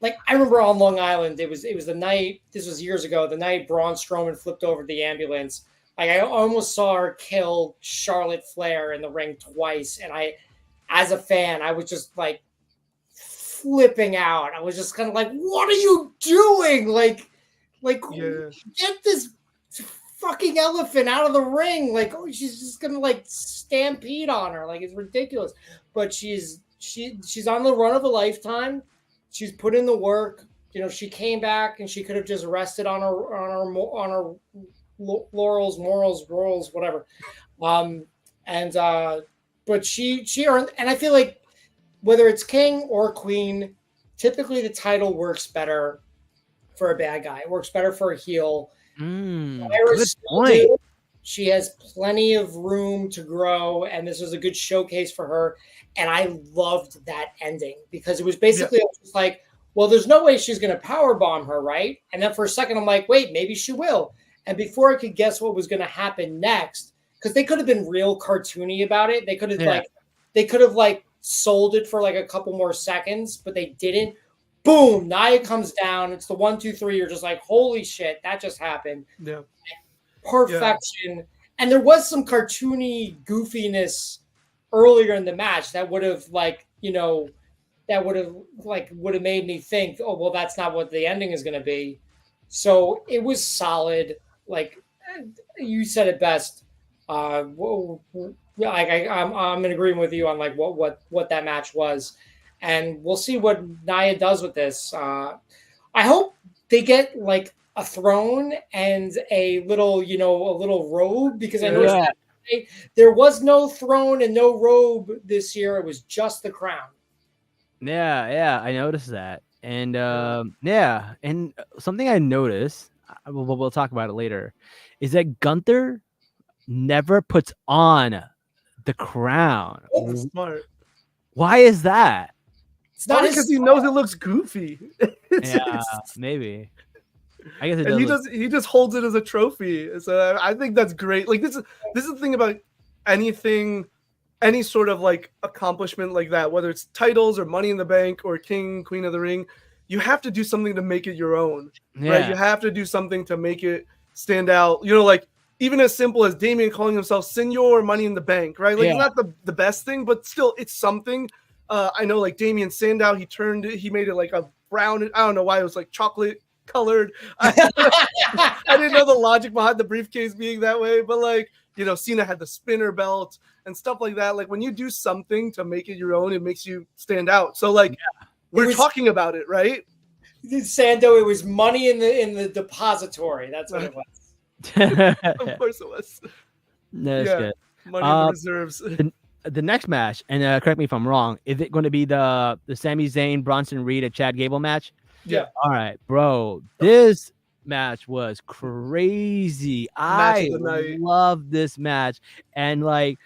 Like, I remember on Long Island, it was the night, this was years ago, the night Braun Strowman flipped over the ambulance. Like, I almost saw her kill Charlotte Flair in the ring twice. And as a fan, I was just like flipping out. I was just kind of like, what are you doing? Like, get this fucking elephant out of the ring. Like, oh, she's just going to like stampede on her. Like, it's ridiculous. But she's on the run of a lifetime. She's put in the work. She came back and she could have just rested on her laurels, morals, whatever. But she earned, and I feel like whether it's king or queen, typically the title works better for a bad guy. It works better for a heel. Good point. She has plenty of room to grow, and this was a good showcase for her. And I loved that ending because it was basically just like, well, there's no way she's going to power bomb her, right? And then for a second, I'm like, wait, maybe she will. And before I could guess what was going to happen next, because they could have been real cartoony about it, they could have sold it for like a couple more seconds, but they didn't. Boom, Nia comes down. It's the 1, 2, 3. You're just like, holy shit, that just happened. Yeah. Perfection. Yeah. And there was some cartoony goofiness earlier in the match that would have made me think, oh, well, that's not what the ending is going to be. So it was solid. Like you said it best. I'm in agreement with you on like what that match was. And we'll see what Nia does with this. I hope they get like a throne and a little robe, because I noticed that there was no throne and no robe this year. It was just the crown. Yeah, I noticed that. And and something I noticed, we'll talk about it later, is that Gunther never puts on the crown. Oh, smart. Why is that? It's not because he knows it looks goofy. Maybe. I guess it does. He just holds it as a trophy. So I think that's great. Like this is the thing about anything, any sort of like accomplishment like that, whether it's titles or Money in the Bank or King, Queen of the Ring, you have to do something to make it your own, right? You have to do something to make it stand out. Like even as simple as Damien calling himself Senor Money in the Bank, right? Like it's not the best thing, but still it's something. I know like Damien Sandow, he made it like a brown. I don't know why it was like chocolate colored. I didn't know the logic behind the briefcase being that way, but like, Cena had the spinner belt and stuff like that. Like when you do something to make it your own, it makes you stand out. So like we're talking about it, right? Sandow, it was money in the depository. That's what it was. Of course it was. That's good. Money in the reserves. The next match, and correct me if I'm wrong, is it going to be the Sami Zayn, Bronson Reed, and Chad Gable match? Yeah. All right, bro. This match was crazy. I love this match. And like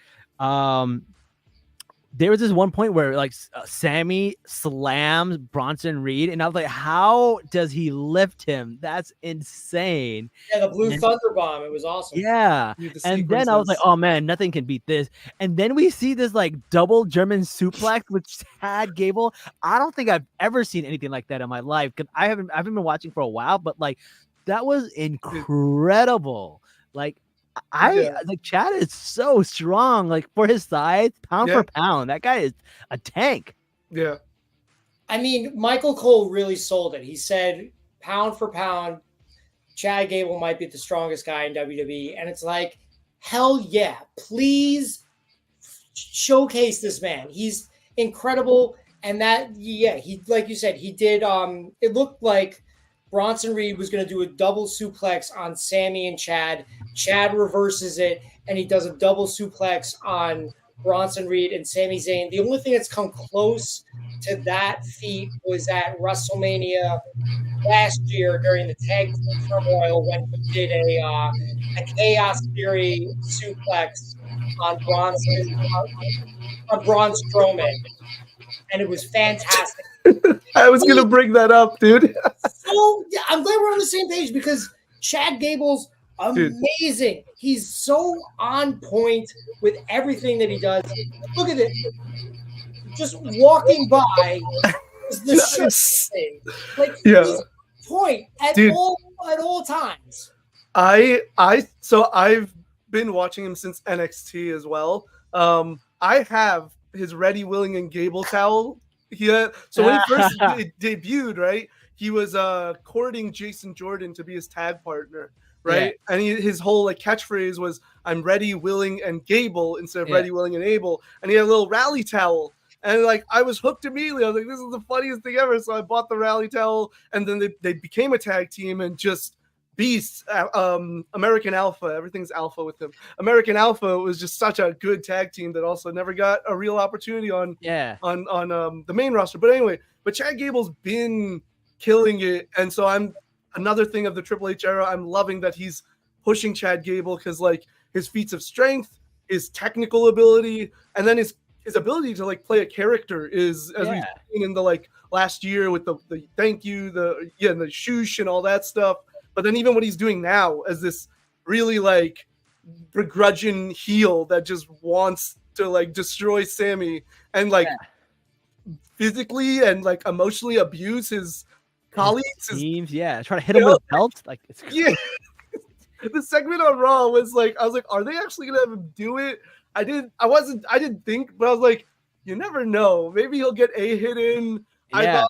there was this one point where like Sammy slams Bronson Reed, and I was like, how does he lift him? That's insane. Yeah, the Blue Thunder Bomb. It was awesome. Yeah. And then I was like, oh man, nothing can beat this. And then we see this like double German suplex with Chad Gable. I don't think I've ever seen anything like that in my life, because I haven't been watching for a while, but like that was incredible. Like like Chad is so strong, like for his size, pound for pound. That guy is a tank. Yeah. I mean, Michael Cole really sold it. He said, pound for pound, Chad Gable might be the strongest guy in WWE. And it's like, hell yeah, please showcase this man. He's incredible. And he, like you said, he did, it looked like Bronson Reed was going to do a double suplex on Sammy and Chad. Chad reverses it, and he does a double suplex on Bronson Reed and Sami Zayn. The only thing that's come close to that feat was at WrestleMania last year during the tag team turmoil when he did a Chaos Theory suplex on Braun Strowman, and it was fantastic. I was going to bring that up, dude. So yeah, I'm glad we're on the same page, because Chad Gable's amazing. Dude. He's so on point with everything that he does. Look at it. Just walking by is the shit thing. Like he's point at all times. So I've been watching him since NXT as well. I have his Ready, Willing, and Gable towel. So when he first debuted, right, he was courting Jason Jordan to be his tag partner, right? And his whole like catchphrase was, "I'm ready, willing, and Gable" instead of "ready, willing, and able." And he had a little rally towel, and like I was hooked immediately. I was like, "This is the funniest thing ever!" So I bought the rally towel, and then they became a tag team and just beasts. American Alpha, everything's Alpha with him. American Alpha was just such a good tag team that also never got a real opportunity on the main roster. But anyway, Chad Gable's been killing it, and so I'm another thing of the Triple H era. I'm loving that he's pushing Chad Gable, because like his feats of strength, his technical ability, and then his ability to like play a character is, as we've seen in the like last year with the thank you, and the shoosh and all that stuff. But then even what he's doing now as this really like begrudging heel that just wants to like destroy Sammy and like physically and like emotionally abuse his colleagues. Teams, try to hit him with belts. Like it's crazy. The segment on Raw was like, I was like, are they actually gonna have him do it? I didn't think, but I was like, you never know. Maybe he'll get a hit in. I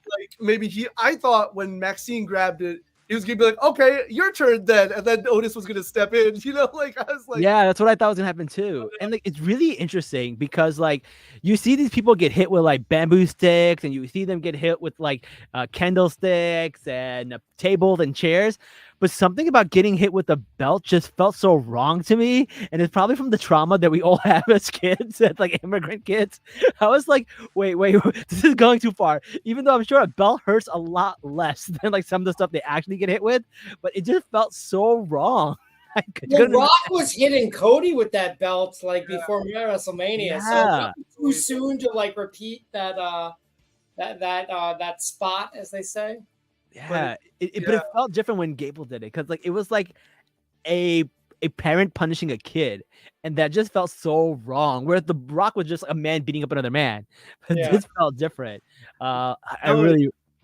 thought when Maxine grabbed it, he was gonna be like, okay, your turn then, and then Otis was gonna step in. You know, like I was like, yeah, that's what I thought was gonna happen too. And like, it's really interesting because like you see these people get hit with like bamboo sticks, and you see them get hit with like candlesticks and tables and chairs. But something about getting hit with a belt just felt so wrong to me. And it's probably from the trauma that we all have as kids, as like immigrant kids. I was like, wait, this is going too far. Even though I'm sure a belt hurts a lot less than like some of the stuff they actually get hit with, but it just felt so wrong. Rock was hitting Cody with that belt like before WrestleMania. So too soon to like repeat that that spot, as they say. Yeah, but it felt different when Gable did it because like it was like a parent punishing a kid, and that just felt so wrong. Whereas The Rock was just a man beating up another man. But this felt different. I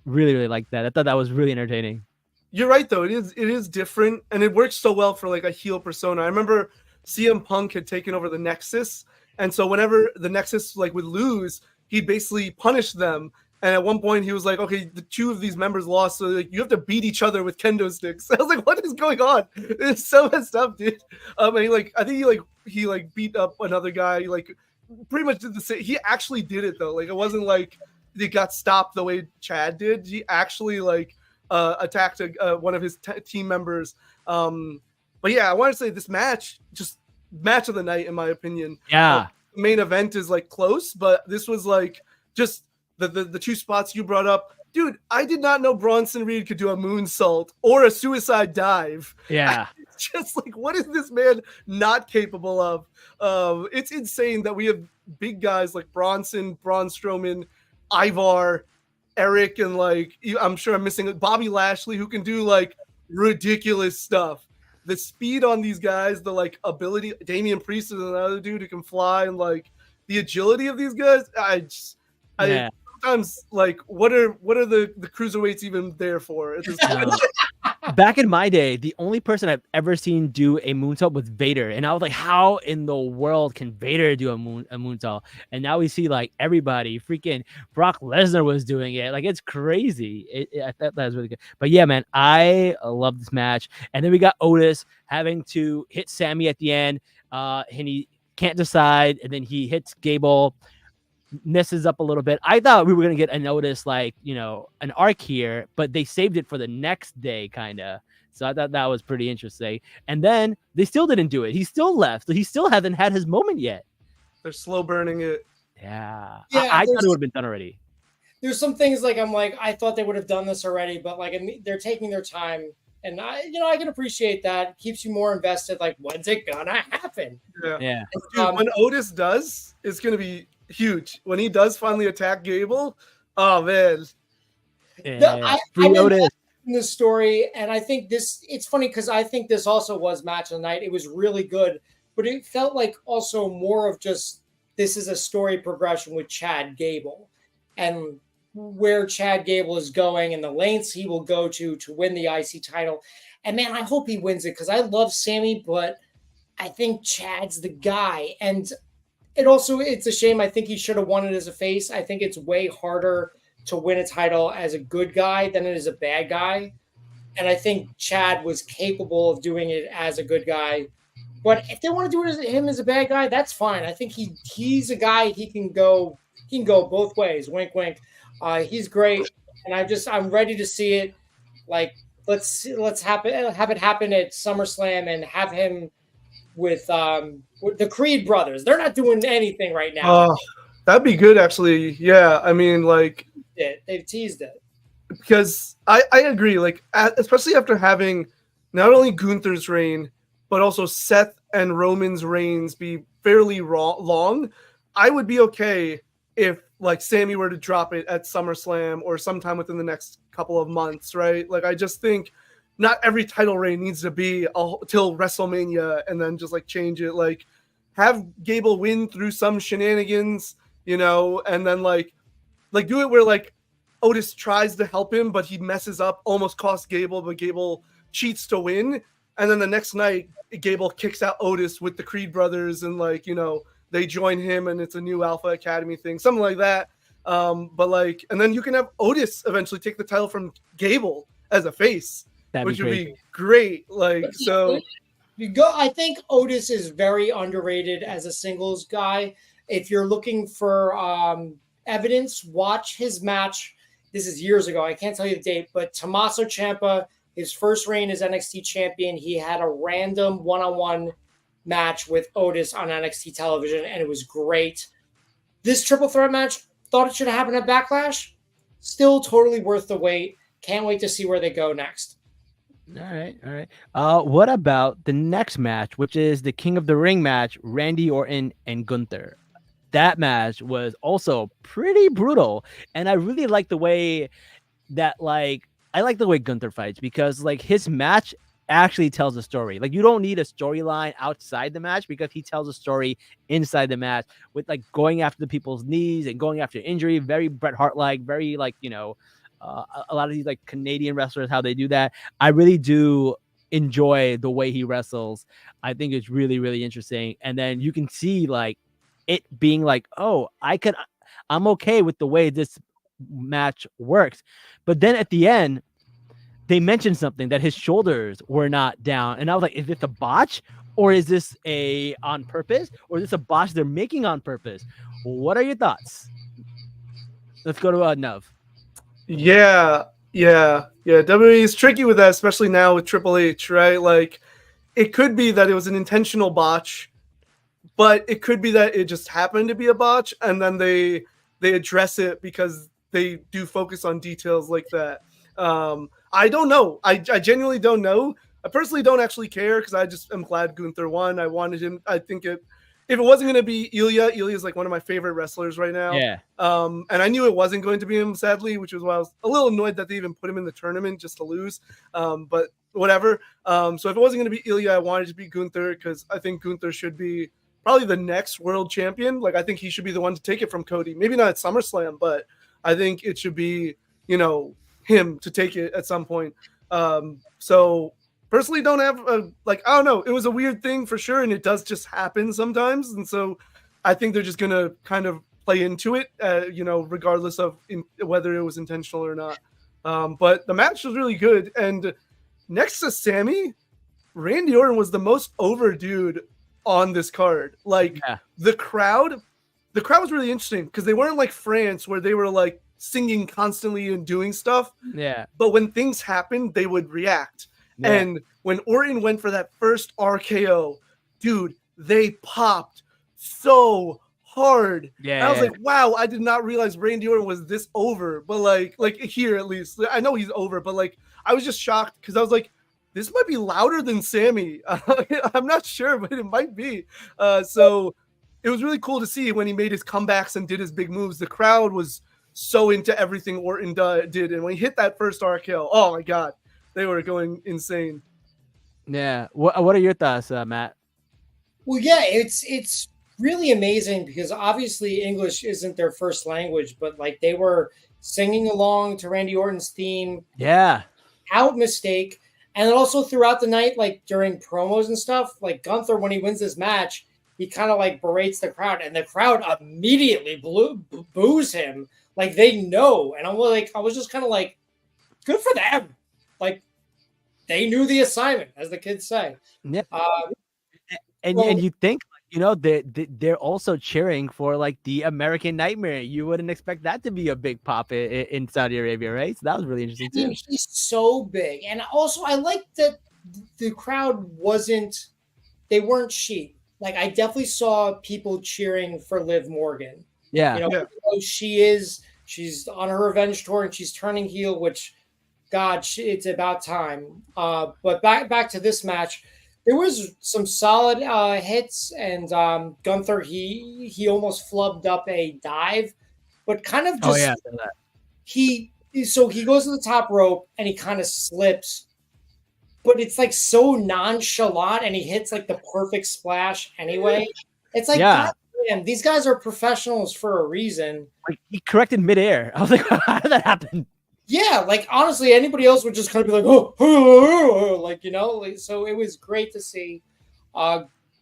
really liked that. I thought that was really entertaining. You're right though. It is different, and it works so well for like a heel persona. I remember CM Punk had taken over the Nexus, and so whenever the Nexus like would lose, he'd basically punish them. And at one point, he was like, "Okay, the two of these members lost, so like you have to beat each other with kendo sticks." I was like, "What is going on? It's so messed up, dude." And I think he beat up another guy. Like, pretty much did the same. He actually did it though. Like, it wasn't like they got stopped the way Chad did. He actually attacked one of his team members. But yeah, I want to say this match, just match of the night in my opinion. Yeah, the main event is like close, but this was like just. The two spots you brought up, dude, I did not know Bronson Reed could do a moonsault or a suicide dive. Yeah. Just like, what is this man not capable of? It's insane that we have big guys like Bronson, Braun Strowman, Ivar, Eric, and like, I'm sure I'm missing Bobby Lashley, who can do like ridiculous stuff. The speed on these guys, the like ability, Damian Priest is another dude who can fly, and like the agility of these guys, sometimes like what are the cruiserweights even there for at this point? Back in my day, the only person I've ever seen do a moonsault was Vader, and I was like, how in the world can Vader do a moonsault? And now we see like everybody, freaking Brock Lesnar was doing it. Like, it's crazy. I thought that was really good. But yeah, man, I love this match. And then we got Otis having to hit Sammy at the end, and he can't decide, and then he hits Gable, messes up a little bit. I thought we were going to get a notice, like, you know, an arc here, but they saved it for the next day, kind of. So I thought that was pretty interesting. And then they still didn't do it. He still left. So he still hasn't had his moment yet. They're slow burning it. Yeah. I thought it would have been done already. There's some things like I thought they would have done this already, but like they're taking their time. And I can appreciate that. It keeps you more invested. Like, when's it gonna happen? Yeah. Dude, when Otis does, it's gonna be huge. When he does finally attack Gable, oh man. Yeah. Free Otis. In the story, and I think it's funny because I think this also was match of the night. It was really good, but it felt like also more of just this is a story progression with Chad Gable and where Chad Gable is going and the lengths he will go to win the IC title. And man, I hope he wins it because I love Sammy, but I think Chad's the guy. And it's a shame. I think he should have won it as a face. I think it's way harder to win a title as a good guy than it is a bad guy. And I think Chad was capable of doing it as a good guy. But if they want to do it as him as a bad guy, that's fine. I think he's a guy he can go both ways. Wink, wink. He's great. And I'm ready to see it. Like, let's have it happen at SummerSlam and have him with the Creed brothers. They're not doing anything right now. That'd be good, actually. Yeah, I mean, like, they've teased it because I agree. Like, especially after having not only Gunther's reign but also Seth and Roman's reigns be fairly long. I would be okay if like Sammy were to drop it at SummerSlam or sometime within the next couple of months, right? Like I just think not every title reign needs to be till WrestleMania and then just like change it. Like have Gable win through some shenanigans, and then like do it where like Otis tries to help him, but he messes up, almost costs Gable, but Gable cheats to win. And then the next night, Gable kicks out Otis with the Creed brothers and like, they join him and it's a new Alpha Academy thing, something like that. But like, and then you can have Otis eventually take the title from Gable as a face, which would be great. Like, so I think Otis is very underrated as a singles guy. If you're looking for evidence, watch his match. This is years ago. I can't tell you the date, but Tommaso Ciampa, his first reign as NXT champion, he had a random one-on-one match with Otis on NXT television, and it was great. This triple threat match, thought it should have happened at Backlash. Still totally worth the wait. Can't wait to see where they go next. All right. What about the next match, which is the King of the Ring match, Randy Orton and Gunther? That match was also pretty brutal, and I really like the way that I like the way Gunther fights because like his match actually tells a story. Like you don't need a storyline outside the match because he tells a story inside the match with like going after the people's knees and going after injury. Very Bret Hart like, very like a lot of these like Canadian wrestlers, how they do that. I really do enjoy the way he wrestles. I think it's really, really interesting. And then you can see like it being like, oh, I'm okay with the way this match works. But then at the end, they mentioned something that his shoulders were not down. And I was like, is this a botch? Or is this on purpose? Or is this a botch they're making on purpose? What are your thoughts? Let's go to Nuv. Yeah. WWE is tricky with that, especially now with Triple H, right? Like, it could be that it was an intentional botch, but it could be that it just happened to be a botch, and then they address it because they do focus on details like that. I don't know. I genuinely don't know. I personally don't actually care because I just am glad Gunther won. I wanted him. I think if it wasn't going to be Ilya is like one of my favorite wrestlers right now. Yeah. And I knew it wasn't going to be him, sadly, which was why I was a little annoyed that they even put him in the tournament just to lose. But whatever. So if it wasn't going to be Ilya, I wanted it to be Gunther because I think Gunther should be probably the next world champion. Like I think he should be the one to take it from Cody. Maybe not at SummerSlam, but I think it should be, him to take it at some point. So personally don't have I don't know. It was a weird thing for sure. And it does just happen sometimes. And so I think they're just going to kind of play into it, regardless of whether it was intentional or not. But the match was really good. And next to Sammy, Randy Orton was the most over dude on this card. Like the crowd was really interesting because they weren't like France where they were like singing constantly and doing stuff. Yeah. But when things happened, they would react. Yeah. And when Orton went for that first RKO, dude, they popped so hard. Yeah. And I was like, wow, I did not realize Randy Orton was this over. But like here at least, I know he's over, but like I was just shocked because I was like, this might be louder than Sammy. I'm not sure, but it might be. So it was really cool to see when he made his comebacks and did his big moves. The crowd was so into everything Orton did. And when he hit that first RKO, oh my God, they were going insane. Yeah. What are your thoughts, Matt? Well, yeah, it's really amazing because obviously English isn't their first language, but like they were singing along to Randy Orton's theme. Yeah. Out mistake. And then also throughout the night, like during promos and stuff, like Gunther, when he wins this match, he kind of like berates the crowd and the crowd immediately boos him. Like they know. And I was just kind of like, good for them. Like they knew the assignment, as the kids say. Yeah. And you think, they're also cheering for like the American Nightmare. You wouldn't expect that to be a big pop in Saudi Arabia, right? So that was really interesting too. He's so big. And also I like that the crowd they weren't sheep. Like I definitely saw people cheering for Liv Morgan. Yeah. She's on her revenge tour and she's turning heel, which God, it's about time. But back to this match. there was some solid hits, and Gunther he almost flubbed up a dive, but kind of Oh just yeah, he goes to the top rope and he kind of slips, but it's like so nonchalant, and he hits like the perfect splash anyway. It's like, yeah. God damn, these guys are professionals for a reason. Like he corrected midair. I was like, how did that happen? Yeah, like honestly, anybody else would just kind of be like, oh, like, like, so it was great to see.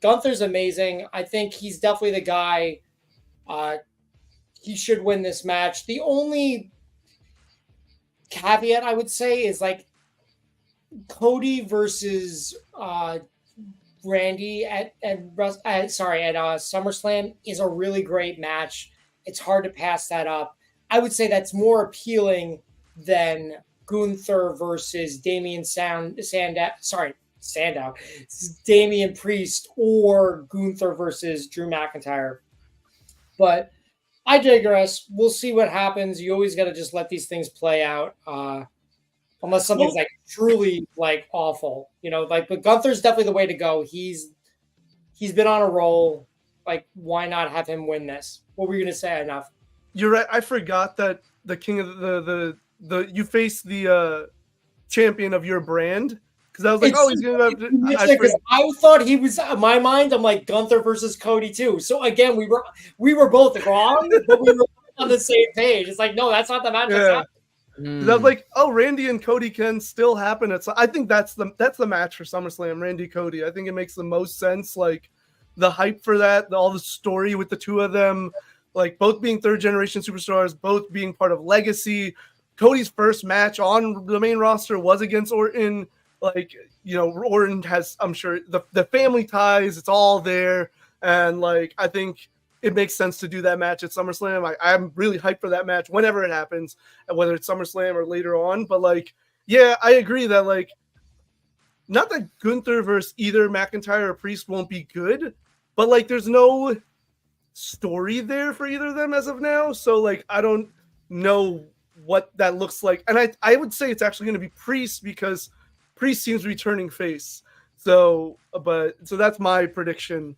Gunther's amazing. I think he's definitely the guy. He should win this match. The only caveat I would say is like Cody versus Randy at SummerSlam is a really great match. It's hard to pass that up. I would say that's more appealing than Gunther versus Sandow, Damian Priest, or Gunther versus Drew McIntyre. But I digress. We'll see what happens. You always got to just let these things play out. Unless something's like truly like awful, but Gunther's definitely the way to go. He's been on a roll. Like, why not have him win this? What were you gonna say? Enough. You're right. I forgot that the king of the you face the champion of your brand, because I was like, he's gonna have to. I thought he was in my mind. I'm like Gunther versus Cody too. So again, we were both wrong, but we were on the same page. It's like, no, that's not the match. Yeah. I was like, Randy and Cody can still happen. I think that's the match for SummerSlam, Randy Cody. I think it makes the most sense. Like the hype for that, all the story with the two of them, like both being third generation superstars, both being part of Legacy. Cody's first match on the main roster was against Orton. Like, Orton has, I'm sure, the family ties. It's all there, and like I think it makes sense to do that match at SummerSlam. I'm really hyped for that match whenever it happens, whether it's SummerSlam or later on. But like, yeah, I agree that like, not that Gunther versus either McIntyre or Priest won't be good, but like, there's no story there for either of them as of now. So like, I don't know what that looks like. And I would say it's actually going to be Priest, because Priest seems to be turning face. So that's my prediction.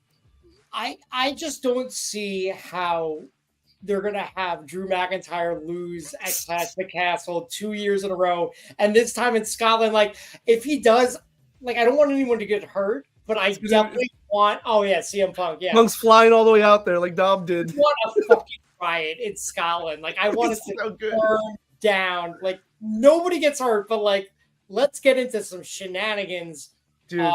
I just don't see how they're going to have Drew McIntyre lose at Clash of the Castle 2 years in a row. And this time in Scotland, like, if he does, like, I don't want anyone to get hurt, but I definitely want, CM Punk, yeah. Punk's flying all the way out there like Dom did. I want a fucking riot in Scotland. Like, I want it to burn down. Like, nobody gets hurt, but, like, let's get into some shenanigans. Dude,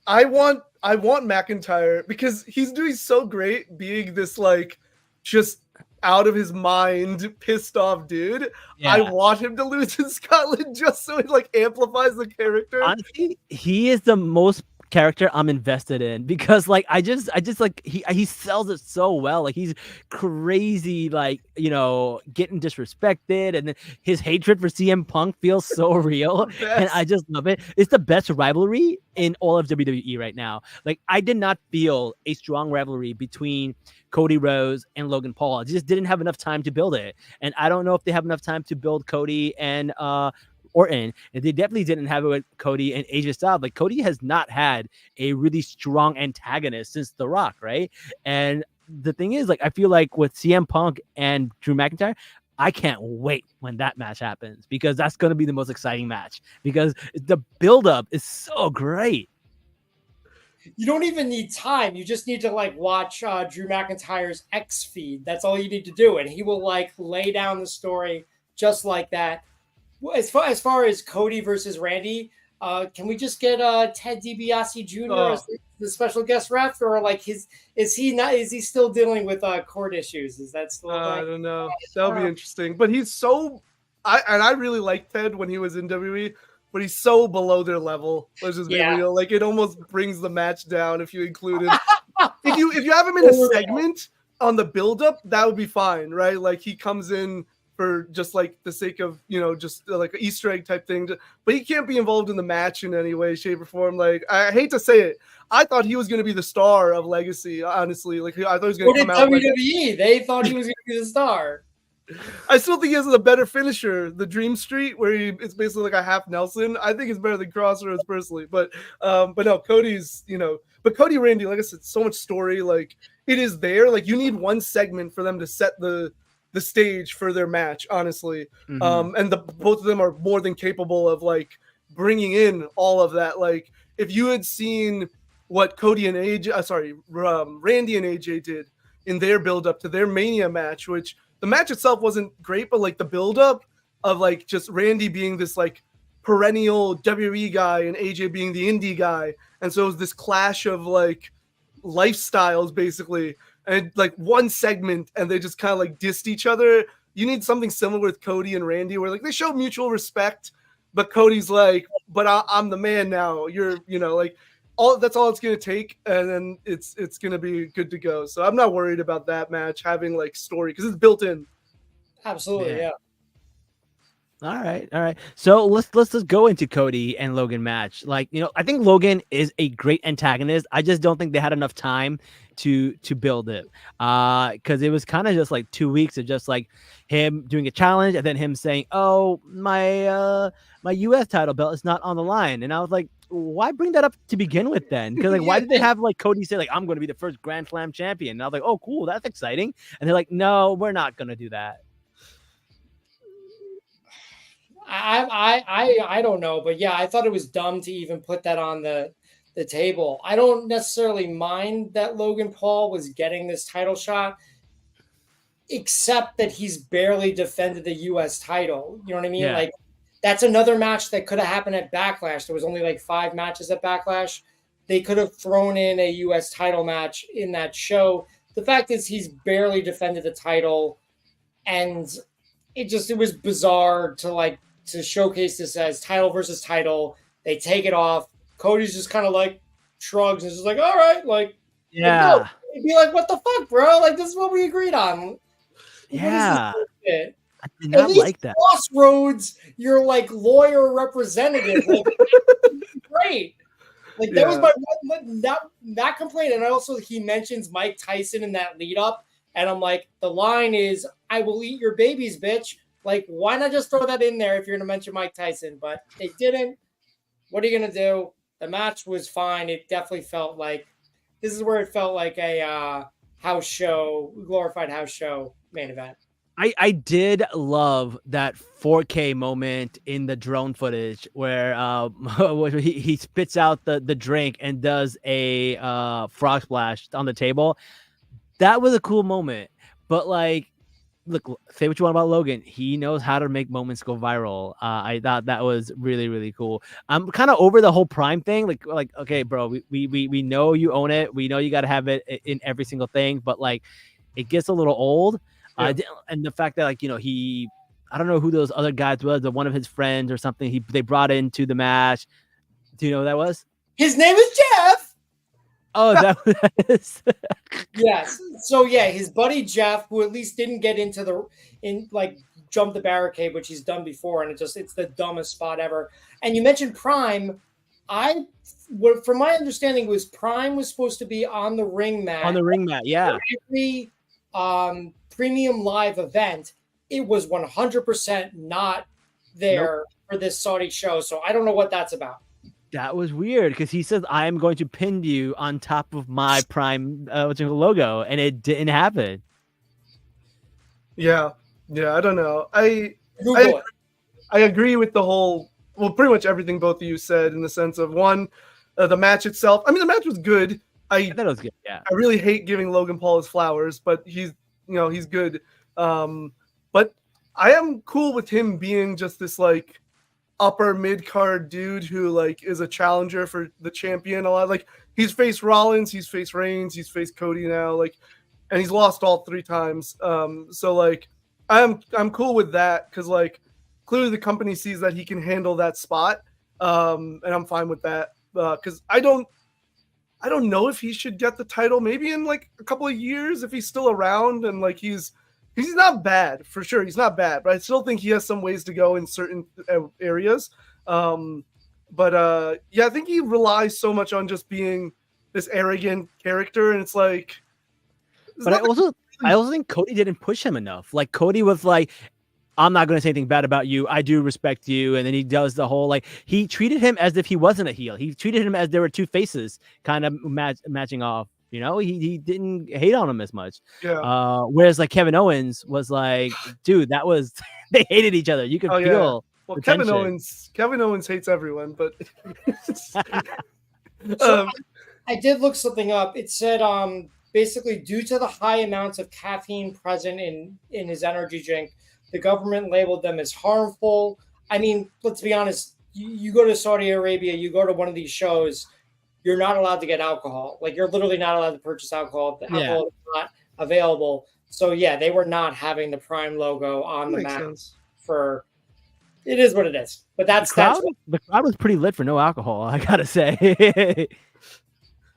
I want McIntyre, because he's doing so great being this like just out of his mind pissed off dude. Yeah. I want him to lose in Scotland just so it like amplifies the character. Honestly, he is the most character I'm invested in, because like I just like he sells it so well. Like he's crazy, like getting disrespected, and then his hatred for CM Punk feels so real, and I just love it. It's the best rivalry in all of WWE right now. Like I did not feel a strong rivalry between Cody Rhodes and Logan Paul. I just didn't have enough time to build it, and I don't know if they have enough time to build Cody and Orton, and they definitely didn't have it with Cody and AJ Styles. Like Cody has not had a really strong antagonist since The Rock, right? And the thing is, like, I feel like with CM Punk and Drew McIntyre, I can't wait when that match happens, because that's going to be the most exciting match, because the buildup is so great. You don't even need time. You just need to like watch Drew McIntyre's X feed. That's all you need to do, and he will like lay down the story just like that. As far as Cody versus Randy, can we just get Ted DiBiase Jr. as the special guest ref, or like is he still dealing with court issues? Is that still? I don't know. That'll be interesting. But he's so, I really liked Ted when he was in WWE, but he's so below their level. Let's just be real. Like it almost brings the match down if you include him. if you have him in a segment on the build-up, that would be fine, right? Like he comes in for just like the sake of, just like an Easter egg type thing. But he can't be involved in the match in any way, shape, or form. Like, I hate to say it. I thought he was going to be the star of Legacy, honestly. Like, I thought he was going to come out. WWE, they thought he was going to be the star. I still think he has a better finisher, the Dream Street, where it's basically like a half Nelson. I think it's better than Crossroads personally, but no, Cody's, but Cody Randy, like I said, so much story. Like it is there. Like you need one segment for them to set the stage for their match, honestly. And both of them are more than capable of like bringing in all of that. Like if you had seen what Cody and Randy and AJ did in their build up to their Mania match, which the match itself wasn't great, but like the build up of like just Randy being this like perennial WWE guy and AJ being the indie guy. And so it was this clash of like lifestyles basically, and like one segment, and they just kind of like dissed each other. You need something similar with Cody and Randy where like they show mutual respect, but Cody's like, but I'm the man now. You're, like that's all it's going to take. And then it's going to be good to go. So I'm not worried about that match having like story because it's built in. Absolutely. Yeah. All right. So let's just go into Cody and Logan match. Like, I think Logan is a great antagonist. I just don't think they had enough time to build it. Because it was kind of just like 2 weeks of just like him doing a challenge and then him saying, "Oh, my US title belt is not on the line." And I was like, why bring that up to begin with then? Because like, why did they have like Cody say like, "I'm going to be the first Grand Slam champion"? And I was like, oh, cool, that's exciting. And they're like, no, we're not going to do that. I don't know, but yeah, I thought it was dumb to even put that on the table. I don't necessarily mind that Logan Paul was getting this title shot, except that he's barely defended the US title. You know what I mean? Yeah. Like that's another match that could have happened at Backlash. There was only like 5 matches at Backlash. They could have thrown in a US title match in that show. The fact is he's barely defended the title, and it was bizarre to showcase this as title versus title. They take it off. Cody's just kind of like shrugs and is just like, all right, like, yeah. No. He'd be like, what the fuck, bro? Like, this is what we agreed on. Yeah. I did not like that. Crossroads, you're like lawyer representative. Like, great. Like, that was that complaint. And also, he mentions Mike Tyson in that lead up. And I'm like, the line is, "I will eat your babies, bitch." Like, why not just throw that in there if you're going to mention Mike Tyson? But they didn't. What are you going to do? The match was fine. It definitely felt like this is where it felt like a glorified house show main event. I did love that 4K moment in the drone footage where he spits out the drink and does a frog splash on the table. That was a cool moment. But like, look, say what you want about Logan. He knows how to make moments go viral. I thought that was really, really cool. I'm kind of over the whole Prime thing. Like, okay, bro, we know you own it. We know you got to have it in every single thing, but like, it gets a little old. Yeah. And the fact that like, I don't know who those other guys was, one of his friends or something. They brought into the match. Do you know who that was? His name is Jeff. Oh, that was yes. So yeah, his buddy Jeff, who at least didn't get jump the barricade, which he's done before, and it's the dumbest spot ever. And you mentioned Prime. From my understanding, was Prime was supposed to be on the ring mat. On the ring mat, yeah. Every premium live event, it was 100% not there for this Saudi show. So I don't know what that's about. That was weird because he says, "I am going to pin you on top of my Prime logo," and it didn't happen. Yeah, I don't know. I agree with the whole, pretty much everything both of you said in the sense of one, the match itself. I mean, the match was good. I thought it was good. Yeah, I really hate giving Logan Paul his flowers, but he's good. But I am cool with him being just this like upper mid card dude who like is a challenger for the champion a lot. Like he's faced Rollins, he's faced Reigns, he's faced Cody now, like, and he's lost all 3 times. So like I'm cool with that because like clearly the company sees that he can handle that spot, and I'm fine with that because I don't know if he should get the title maybe in like a couple of years if he's still around, and like he's not bad for sure. He's not bad, but I still think he has some ways to go in certain areas. But I think he relies so much on just being this arrogant character, and it's like. But I also I also think Cody didn't push him enough. Like Cody was like, I'm not going to say anything bad about you. I do respect you. And then he does the whole, like, he treated him as if he wasn't a heel. He treated him as there were two faces kind of matching off. You know, he didn't hate on him as much. Yeah. Whereas like Kevin Owens was like, dude, that was, they hated each other. You could feel. Well, the Kevin tension. Owens hates everyone, but So I did look something up. It said basically due to the high amounts of caffeine present in his energy drink, the government labeled them as harmful. I mean, let's be honest. You go to Saudi Arabia, you go to one of these shows, you're not allowed to get alcohol. Like you're literally not allowed to purchase alcohol. The alcohol is not available. So yeah, they were not having the Prime logo on the mat for. It is what it is. But the crowd was pretty lit for no alcohol, I gotta say.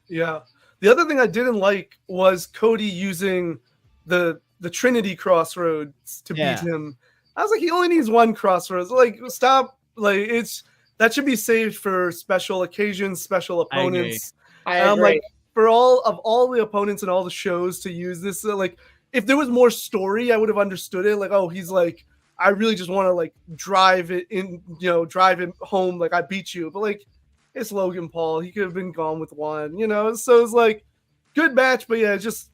Yeah. The other thing I didn't like was Cody using the Trinity Crossroads to beat him. I was like, he only needs one Crossroads. Like, stop. Like, that should be saved for special occasions, special opponents. I agree. Like, for all the opponents and all the shows to use this, like, if there was more story, I would have understood it. Like, oh, he's like, I really just want to like drive it home. Like, I beat you, but like, it's Logan Paul. He could have been gone with one, So it's like good match, but yeah, just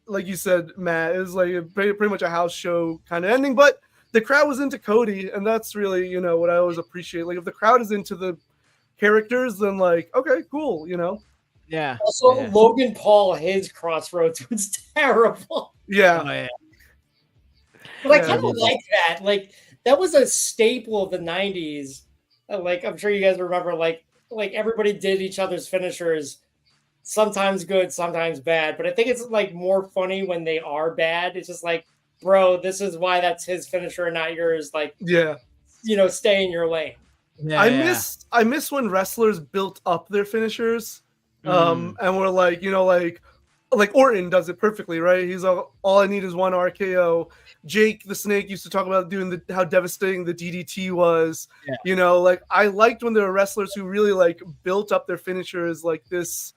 like you said, Matt, it was like pretty much a house show kind of ending. But the crowd was into Cody, and that's really what I always appreciate. Like if the crowd is into the characters, then like okay, cool, Yeah. Also, Logan Paul, his Crossroads was terrible. Yeah. Oh, yeah. But I kind of like that. Like that was a staple of the '90s. Like I'm sure you guys remember. Like everybody did each other's finishers, sometimes good, sometimes bad. But I think it's like more funny when they are bad. It's just like, bro, this is why that's his finisher and not yours. Like, stay in your lane. Yeah, I miss when wrestlers built up their finishers, and we're like, like Orton does it perfectly, right? He's all I need is one RKO. Jake the Snake used to talk about doing how devastating the DDT was. Yeah. Like I liked when there were wrestlers who really like built up their finishers like this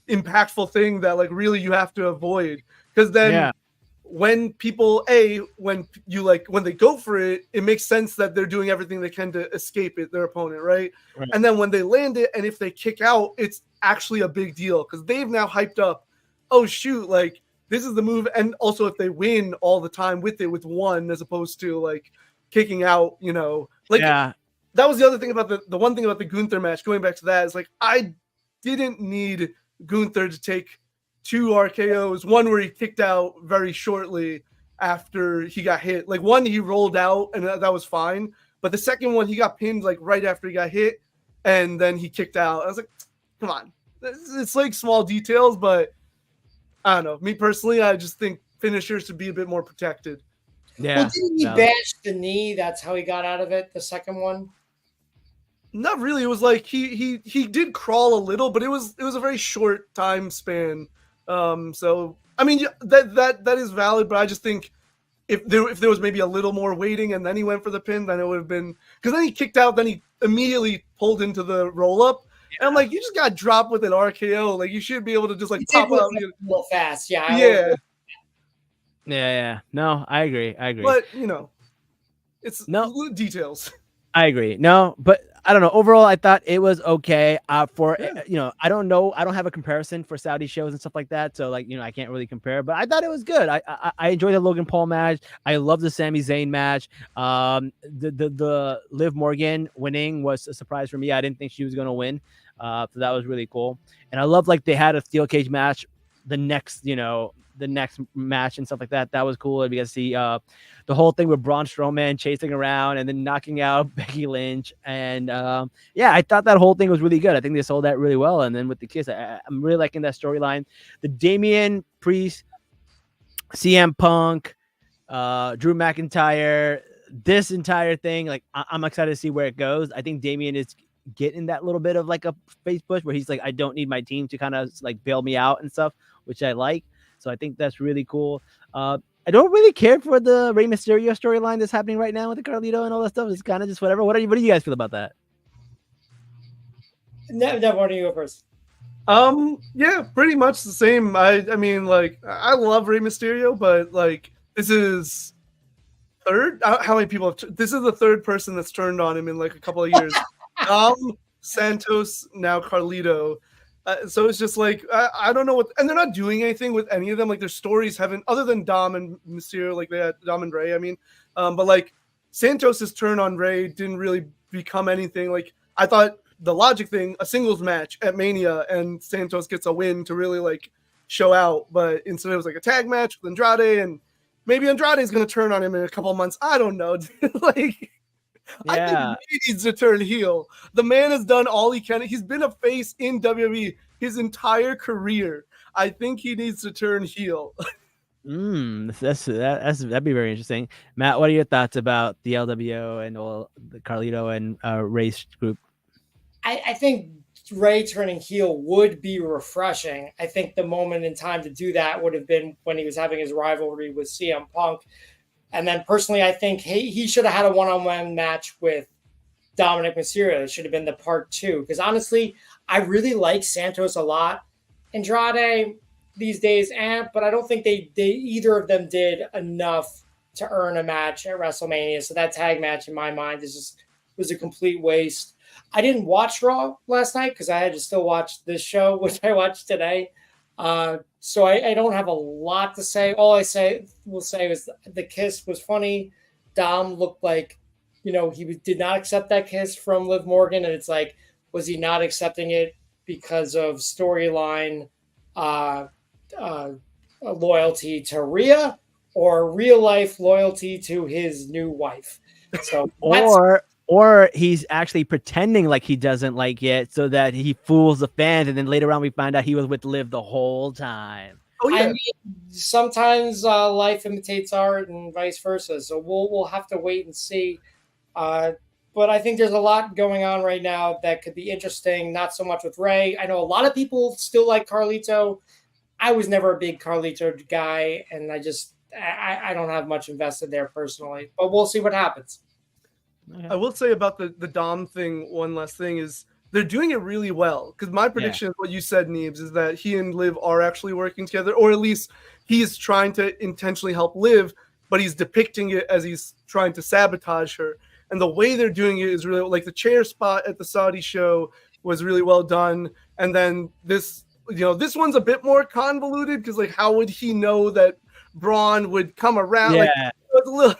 impactful thing that like really you have to avoid. Because then when people when they go for it, it makes sense that they're doing everything they can to escape their opponent, right? And then when they land it, and if they kick out, it's actually a big deal because they've now hyped up, oh shoot, like this is the move. And also if they win all the time with one as opposed to like kicking out, that was the other thing about the one thing about the Gunther match, going back to that, is like I didn't need Gunther to take 2 RKOs, one where he kicked out very shortly after he got hit. Like one, he rolled out and that was fine. But the second one, he got pinned like right after he got hit and then he kicked out. I was like, come on. It's like small details, but I don't know. Me personally, I just think finishers should be a bit more protected. Yeah. Well, didn't he bash the knee? That's how he got out of it, the second one? Not really. It was like he did crawl a little, but it was a very short time span. So I mean that is valid, but I just think if there was maybe a little more waiting and then he went for the pin, then it would have been, because then he kicked out, then he immediately pulled into the roll up. And I'm like, you just got dropped with an RKO. Like you should be able to just like pop out a little fast. Yeah. No, I agree. But it's details. I agree. No, but I don't know. Overall, I thought it was okay. I don't know. I don't have a comparison for Saudi shows and stuff like that. So like, I can't really compare, but I thought it was good. I enjoyed the Logan Paul match. I love the Sami Zayn match. The Liv Morgan winning was a surprise for me. I didn't think she was going to win. So that was really cool. And I love like they had a steel cage match the next match and stuff like that. That was cool. And we got to see the whole thing with Braun Strowman chasing around and then knocking out Becky Lynch. And I thought that whole thing was really good. I think they sold that really well. And then with the kiss, I'm really liking that storyline. The Damian Priest, CM Punk, Drew McIntyre, this entire thing, like I'm excited to see where it goes. I think Damian is getting that little bit of like a face push where he's like, I don't need my team to kind of like bail me out and stuff, which I like. So I think that's really cool. I don't really care for the Rey Mysterio storyline that's happening right now with the Carlito and all that stuff. It's kind of just whatever. What do you guys feel about that? No, why don't you go first? Yeah, pretty much the same. I mean, like, I love Rey Mysterio, but like, this is third. How many people have? This is the third person that's turned on him in like a couple of years. Santos, now Carlito. So it's just like I don't know what, and they're not doing anything with any of them. Like their stories haven't, other than Dom and Mysterio, like they had Dom and Ray. I mean, but like Santos's turn on Ray didn't really become anything. Like I thought the logic thing, a singles match at Mania, and Santos gets a win to really like show out. But instead it was like a tag match with Andrade, and maybe Andrade is going to turn on him in a couple of months. I don't know. Like. Yeah. I think he needs to turn heel. The man has done all he can. He's been a face in WWE his entire career. I think he needs to turn heel. That'd be very interesting. Matt, what are your thoughts about the LWO and all the Carlito and race group? I think Ray turning heel would be refreshing. I think the moment in time to do that would have been when he was having his rivalry with CM Punk. And then personally, I think he should have had a one-on-one match with Dominic Mysterio. It should have been the part 2. Because honestly, I really like Santos a lot. Andrade these days, but I don't think they either of them did enough to earn a match at WrestleMania. So that tag match in my mind was a complete waste. I didn't watch Raw last night because I had to still watch this show, which I watched today. So I don't have a lot to say. All I will say is the kiss was funny. Dom looked like, he did not accept that kiss from Liv Morgan. And it's like, was he not accepting it because of storyline loyalty to Rhea or real life loyalty to his new wife? So or he's actually pretending like he doesn't like it so that he fools the fans, and then later on we find out he was with Liv the whole time. Oh yeah. I mean, sometimes life imitates art and vice versa. So we'll have to wait and see. But I think there's a lot going on right now that could be interesting. Not so much with Ray. I know a lot of people still like Carlito. I was never a big Carlito guy, and I don't have much invested there personally. But we'll see what happens. I will say about the Dom thing, one last thing is they're doing it really well. Because my prediction is what you said, Neebs, is that he and Liv are actually working together, or at least he is trying to intentionally help Liv, but he's depicting it as he's trying to sabotage her. And the way they're doing it is really like the chair spot at the Saudi show was really well done. And then this one's a bit more convoluted because like how would he know that Braun would come around? Yeah. Like, it's a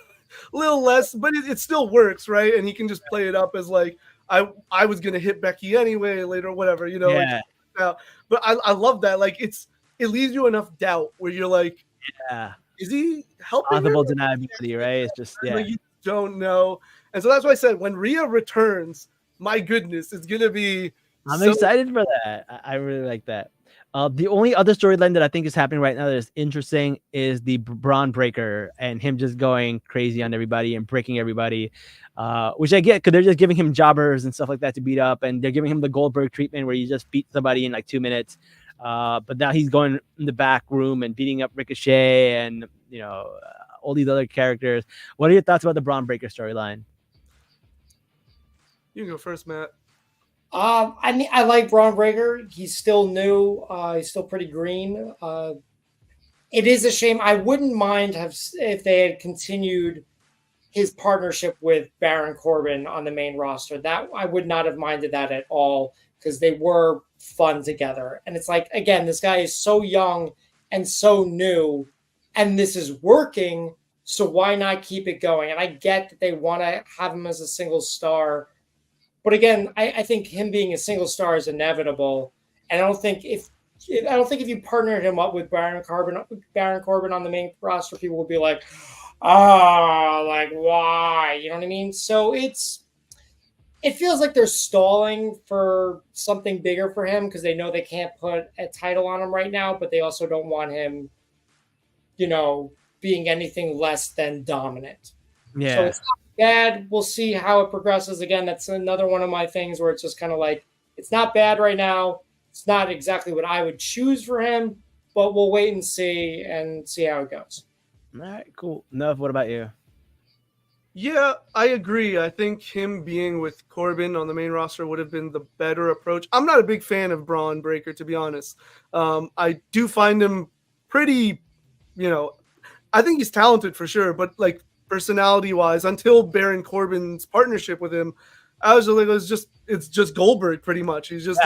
little less, but it still works, right? And he can just play it up as like I was gonna hit Becky anyway later, whatever, Yeah. Like, but I love that. Like it leaves you enough doubt where you're like, yeah, is he helping? Possible deniability, right? It's just Like you don't know, and so that's why I said when Rhea returns, my goodness, it's gonna be. I'm excited for that. I really like that. The only other storyline that I think is happening right now that is interesting is the Braun Breaker and him just going crazy on everybody and breaking everybody, which I get because they're just giving him jobbers and stuff like that to beat up, and they're giving him the Goldberg treatment where you just beat somebody in like 2 minutes. But now he's going in the back room and beating up Ricochet and all these other characters. What are your thoughts about the Braun Breaker storyline? You can go first, Matt. I mean, I like Braun Breaker. He's still new. He's still pretty green. It is a shame. I wouldn't mind if they had continued his partnership with Baron Corbin on the main roster. That I would not have minded that at all because they were fun together. And it's like, again, this guy is so young and so new, and this is working. So why not keep it going? And I get that they want to have him as a single star. But again, I think him being a single star is inevitable. And I don't think if you partnered him up with Baron Corbin on the main roster, people would be like, oh, like why? You know what I mean? So it feels like they're stalling for something bigger for him because they know they can't put a title on him right now, but they also don't want him, being anything less than dominant. Yeah. So it's not bad. We'll see how it progresses. Again, that's another one of my things where it's just kind of like, it's not bad right now. It's not exactly what I would choose for him, but we'll wait and see how it goes. All right, cool. Nev, what about you? Yeah, I agree. I think him being with Corbin on the main roster would have been the better approach. I'm not a big fan of Braun Breaker, to be honest. I do find him pretty, you know, I think he's talented for sure, but like personality wise, until Baron Corbin's partnership with him, I was like, it's just Goldberg pretty much. He's just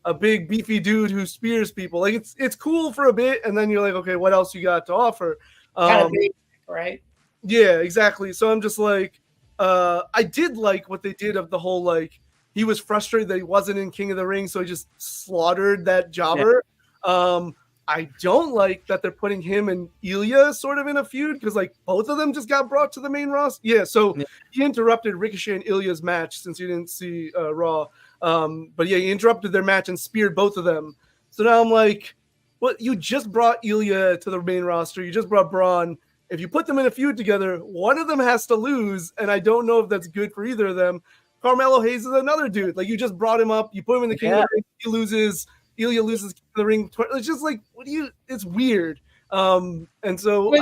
a big beefy dude who spears people. Like it's cool for a bit, and then you're like, okay, what else you got to offer? Kind of basic, right? Yeah, exactly. So I'm just like, I did like what they did of the whole like he was frustrated that he wasn't in King of the Ring, so he just slaughtered that jobber. Yeah. I don't like that they're putting him and Ilya sort of in a feud because like both of them just got brought to the main roster. Yeah, so he interrupted Ricochet and Ilya's match since you didn't see Raw. But yeah, he interrupted their match and speared both of them. So now I'm like, well, you just brought Ilya to the main roster. You just brought Braun. If you put them in a feud together, one of them has to lose, and I don't know if that's good for either of them. Carmelo Hayes is another dude. Like you just brought him up, you put him in the King of the Ring, he loses. Ilya loses King of the Ring. It's just like, what do you? It's weird. And so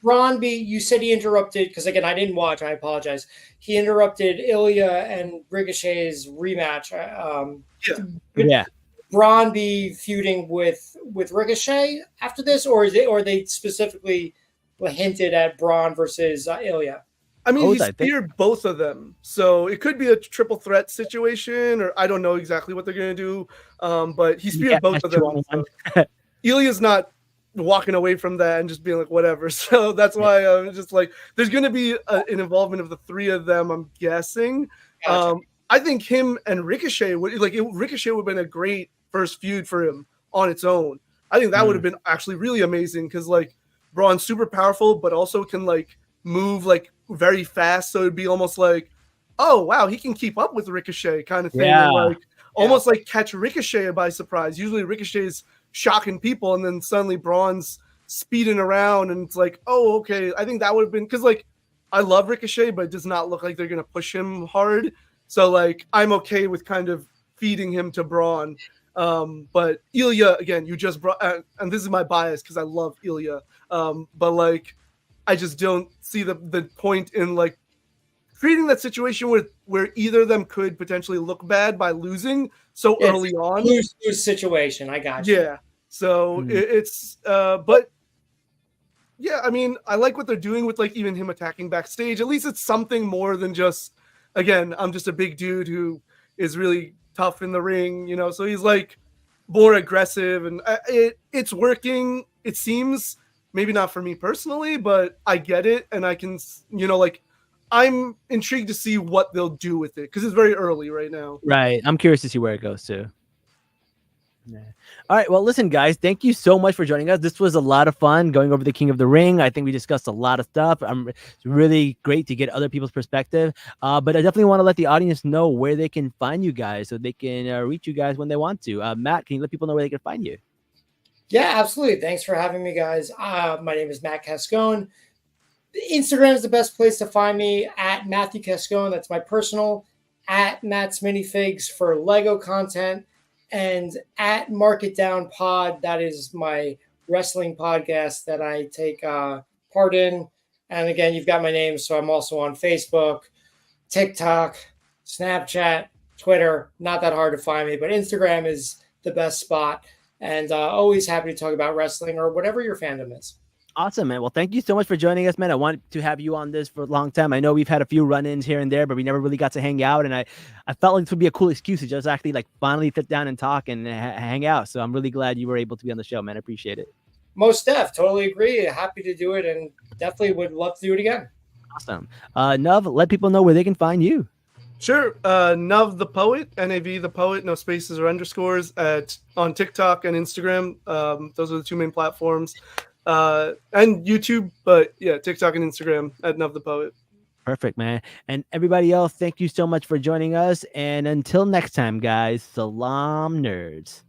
Braun you said he interrupted because again I didn't watch. I apologize. He interrupted Ilya and Ricochet's rematch. Yeah. Braun be feuding with Ricochet after this, or they specifically hinted at Braun versus Ilya? I mean, he speared both of them, so it could be a triple threat situation, or I don't know exactly what they're going to do. But he speared both of them. So Ilya's not walking away from that and just being like, whatever. So that's why I'm just like, there's going to be an involvement of the three of them, I'm guessing. Gotcha. I think him and Ricochet Ricochet would have been a great first feud for him on its own. I think that would have been actually really amazing because like Braun's super powerful, but also can like move like very fast, so it'd be almost like, oh wow, he can keep up with Ricochet kind of thing. Yeah. And like almost like catch Ricochet by surprise. Usually Ricochet's shocking people, and then suddenly Braun's speeding around, and it's like, oh okay, I think that would have been because like I love Ricochet, but it does not look like they're gonna push him hard. So like I'm okay with kind of feeding him to Braun. But Ilya, again, you just brought, and this is my bias because I love Ilya. But like I just don't see the point in like creating that situation where either of them could potentially look bad by losing so early on. Lose situation. I got you. Yeah. So it's but yeah, I mean, I like what they're doing with like even him attacking backstage. At least it's something more than just, again, I'm just a big dude who is really tough in the ring, you know. So he's like more aggressive, and it's working. It seems. Maybe not for me personally, but I get it. And I can, you know, like I'm intrigued to see what they'll do with it because it's very early right now. Right. I'm curious to see where it goes to. Yeah. All right. Well, listen, guys, thank you so much for joining us. This was a lot of fun going over the King of the Ring. I think we discussed a lot of stuff. It's really great to get other people's perspective. But I definitely want to let the audience know where they can find you guys so they can reach you guys when they want to. Matt, can you let people know where they can find you? Yeah, absolutely. Thanks for having me, guys. My name is Matt Cascone. Instagram is the best place to find me, at Matthew Cascone. That's my personal, at Matt's Minifigs for Lego content, and at Mark It Down Pod. That is my wrestling podcast that I take part in. And again, you've got my name, so I'm also on Facebook, TikTok, Snapchat, Twitter. Not that hard to find me, but Instagram is the best spot. And always happy to talk about wrestling or whatever your fandom is. Awesome, man. Well, thank you so much for joining us, man. I wanted to have you on this for a long time. I know we've had a few run-ins here and there, but we never really got to hang out. And I felt like this would be a cool excuse to just actually like finally sit down and talk and hang out. So I'm really glad you were able to be on the show, man. I appreciate it. Most def, totally agree. Happy to do it, and definitely would love to do it again. Awesome. Nuv, let people know where they can find you. Sure. Nuv the Poet, N-A-V the Poet, no spaces or underscores on TikTok and Instagram. Those are the two main platforms. And YouTube, but yeah, TikTok and Instagram at Nuv the Poet. Perfect, man. And everybody else, thank you so much for joining us. And until next time, guys, Salaam nerds.